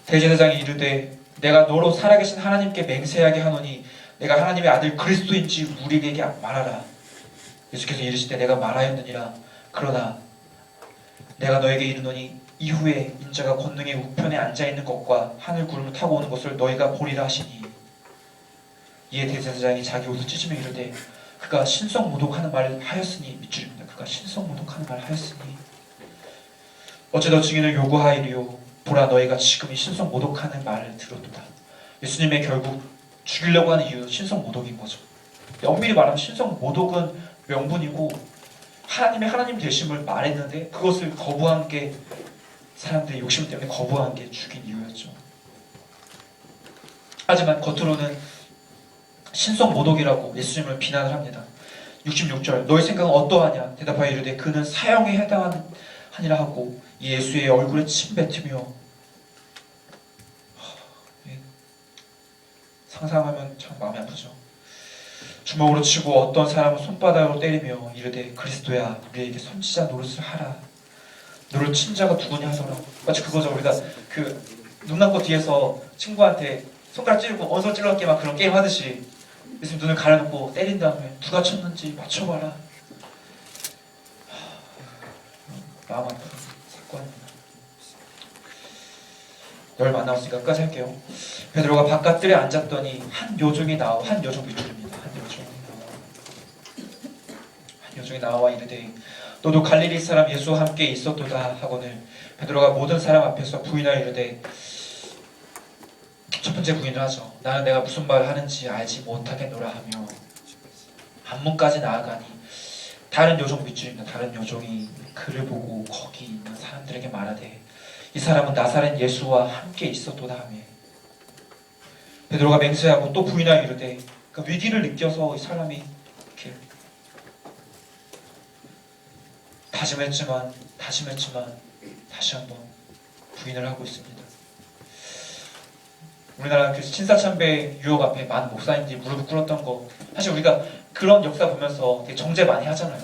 대제사장이 이르되 내가 너로 살아계신 하나님께 맹세하게 하노니 내가 하나님의 아들 그리스도인지 우리에게 말하라. 예수께서 이르시되 내가 말하였느니라. 그러나 내가 너에게 이르노니 이후에 인자가 권능의 우편에 앉아있는 것과 하늘 구름을 타고 오는 것을 너희가 보리라 하시니 이에 대제사장이 자기 옷을 찢으며 이르되 그가 신성모독하는 말을 하였으니 밑줄입니다. 그가 신성모독하는 말을 하였으니 어째 너 증인을 요구하이리요. 보라 너희가 지금 이 신성모독하는 말을 들었도다. 예수님의 결국 죽이려고 하는 이유는 신성모독인 거죠. 엄밀히 말하면 신성모독은 명분이고 하나님의 하나님 되심을 말했는데 그것을 거부한 게 사람들의 욕심 때문에 거부한 게 죽인 이유였죠. 하지만 겉으로는 신성모독이라고 예수님을 비난을 합니다. 66절 너희 생각은 어떠하냐 대답하여 이르되 그는 사형에 해당하니라 하고 예수의 얼굴에 침 뱉으며 상상하면 참 마음이 아프죠. 주먹으로 치고 어떤 사람은 손바닥으로 때리며 이르되 그리스도야 우리에게 선지자 노릇을 하라. 너를 친 자가 누구냐 하더라. 마치 그거죠. 우리가 그 눈남고 뒤에서 친구한테 손가락 찌르고 언성 찔러게 막 그런 게임 하듯이 예수님 눈을 가려놓고 때린 다음에 누가 쳤는지 맞춰봐라. 마음 아픈 사건입니다. 널 만나왔으니까 끝까지 할게요. 베드로가 바깥들에 앉았더니 한 여종이 나와 한 여종 밑줄입니다. 한 여종이 나와 이르되 너도 갈릴리 사람 예수와 함께 있었도다 하거늘 베드로가 모든 사람 앞에서 부인하여 이르되 첫 번째 부인을 하죠. 나는 내가 무슨 말을 하는지 알지 못하겠노라 하며 안문까지 나아가니 다른 여종 밑줄입니다. 다른 여종이 그를 보고 거기 있는 사람들에게 말하되 이 사람은 나사렛 예수와 함께 있었도다 하며 베드로가 맹세하고 또 부인하여 이르되 그 위기를 느껴서 이 사람이 이렇게 다짐했지만 다시 한번 부인을 하고 있습니다. 우리나라 그 신사참배 유혹 앞에 많은 목사님들이 무릎을 꿇었던 거 사실 우리가 그런 역사 보면서 되게 정죄 많이 하잖아요.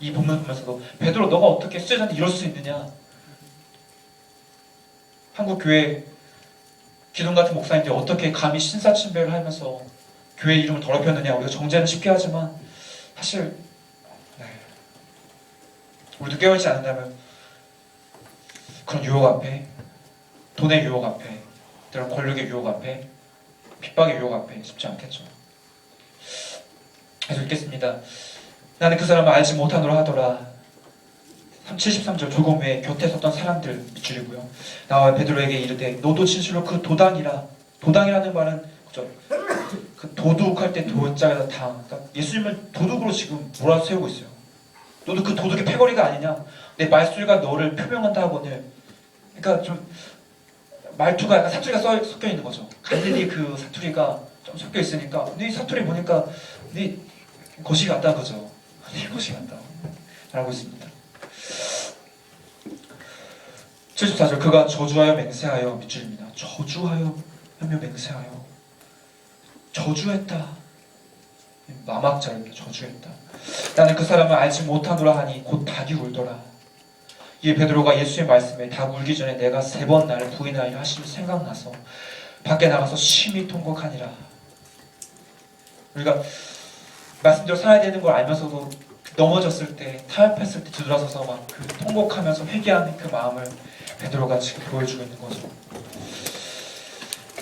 이 본문 보면서도 베드로 너가 어떻게 수제자한테 이럴 수 있느냐. 한국 교회 기둥 같은 목사님들이 어떻게 감히 신사참배를 하면서 교회 이름을 더럽혔느냐. 우리가 정죄는 쉽게 하지만 사실 우리도 깨어있지 않는다면 그런 유혹 앞에, 돈의 유혹 앞에, 때론 권력의 유혹 앞에, 핍박의 유혹 앞에 쉽지 않겠죠. 계속 읽겠습니다. 나는 그 사람을 알지 못하노라 하더라. 73절 조금 후에 곁에 섰던 사람들 밑줄이고요. 나와 베드로에게 이르되 너도 진실로 그 도당이라. 도당이라는 말은 그죠? 그 도둑할 때 도자에다 당. 그러니까 예수님을 도둑으로 지금 몰아세우고 있어요. 너도 그 도둑의 패거리가 아니냐? 내 말소리가 너를 표명한다 하거늘. 그러니까 좀 말투가 약간 사투리가 섞여 있는 거죠. 갈릴리 그 사투리가 좀 섞여 있으니까 네 사투리 보니까 네 거시 같다 그죠? 네 거시 같다 라고 있습니다. 74절 그가 저주하여 맹세하여 밑줄입니다. 저주하여 하며 맹세하여 저주했다. 마막자입니다. 저주했다. 나는 그 사람을 알지 못하노라 하니 곧 닭이 울더라. 이에 베드로가 예수의 말씀에 닭 울기 전에 내가 3번 나를 부인하리라 하심이 생각나서 밖에 나가서 심히 통곡하니라. 우리가 말씀대로 살아야 되는 걸 알면서도 넘어졌을 때, 타협했을 때 뒤돌아서서 막 그 통곡하면서 회개하는 그 마음을 베드로가 지금 보여주고 있는 거죠.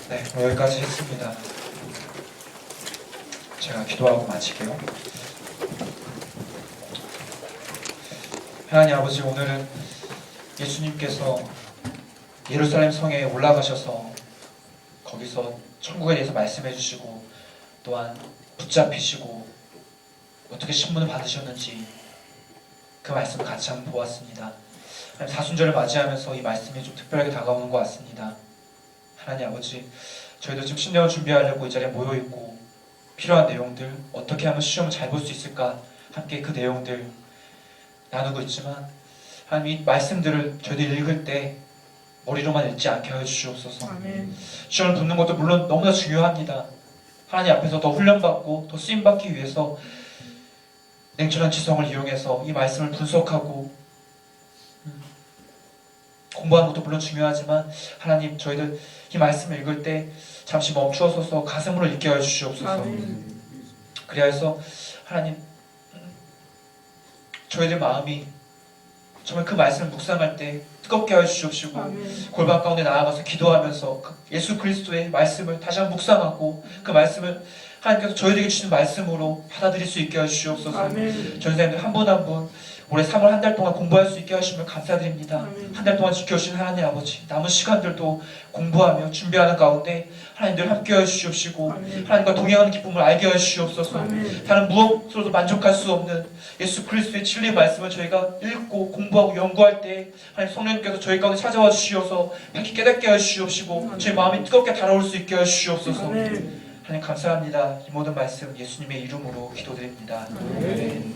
네, 여기까지 했습니다. 제가 기도하고 마칠게요. 하나님 아버지, 오늘은 예수님께서 예루살렘 성에 올라가셔서 거기서 천국에 대해서 말씀해 주시고 또한 붙잡히시고 어떻게 신문을 받으셨는지 그 말씀을 같이 한번 보았습니다. 사순절을 맞이하면서 이 말씀이 좀 특별하게 다가오는 것 같습니다. 하나님 아버지, 저희도 지금 신령을 준비하려고 이 자리에 모여있고 필요한 내용들, 어떻게 하면 시험을 잘 볼 수 있을까 함께 그 내용들 나누고 있지만 하나님 이 말씀들을 저희들이 읽을 때 머리로만 읽지 않게 하여 주시옵소서. 아멘. 시험을 붙는 것도 물론 너무나 중요합니다. 하나님 앞에서 더 훈련받고 더 쓰임받기 위해서 냉철한 지성을 이용해서 이 말씀을 분석하고 공부하는 것도 물론 중요하지만 하나님 저희들 이 말씀을 읽을 때 잠시 멈추어서서 가슴으로 읽게 하여 주시옵소서. 아멘. 그리하여서 하나님 저희들 마음이 정말 그 말씀을 묵상할 때 뜨겁게 하여 주시옵시고 아멘. 골방 가운데 나아가서 기도하면서 예수 그리스도의 말씀을 다시 한번 묵상하고 그 말씀을 하나님께서 저희에게 주신 말씀으로 받아들일 수 있게 하여 주시옵소서. 아멘. 전사님들 한 분 한 분 올해 3월 한 달 동안 공부할 수 있게 하시면 감사드립니다. 아멘. 한 달 동안 지켜주신 하나님 아버지, 남은 시간들도 공부하며 준비하는 가운데 하나님들 함께 하여 주시옵시고 아멘. 하나님과 동행하는 기쁨을 알게 하여 주시옵소서. 아멘. 다른 무엇으로도 만족할 수 없는 예수 그리스도의 진리의 말씀을 저희가 읽고 공부하고 연구할 때 하나님 성령님께서 저희 가운데 찾아와 주시어서 밝히 깨닫게 하여 주시옵시고 저희 마음이 뜨겁게 달아올 수 있게 하여 주시옵소서. 아멘. 하나님 감사합니다. 이 모든 말씀 예수님의 이름으로 기도드립니다. 아멘.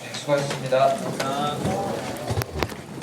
네, 수고하셨습니다. 아.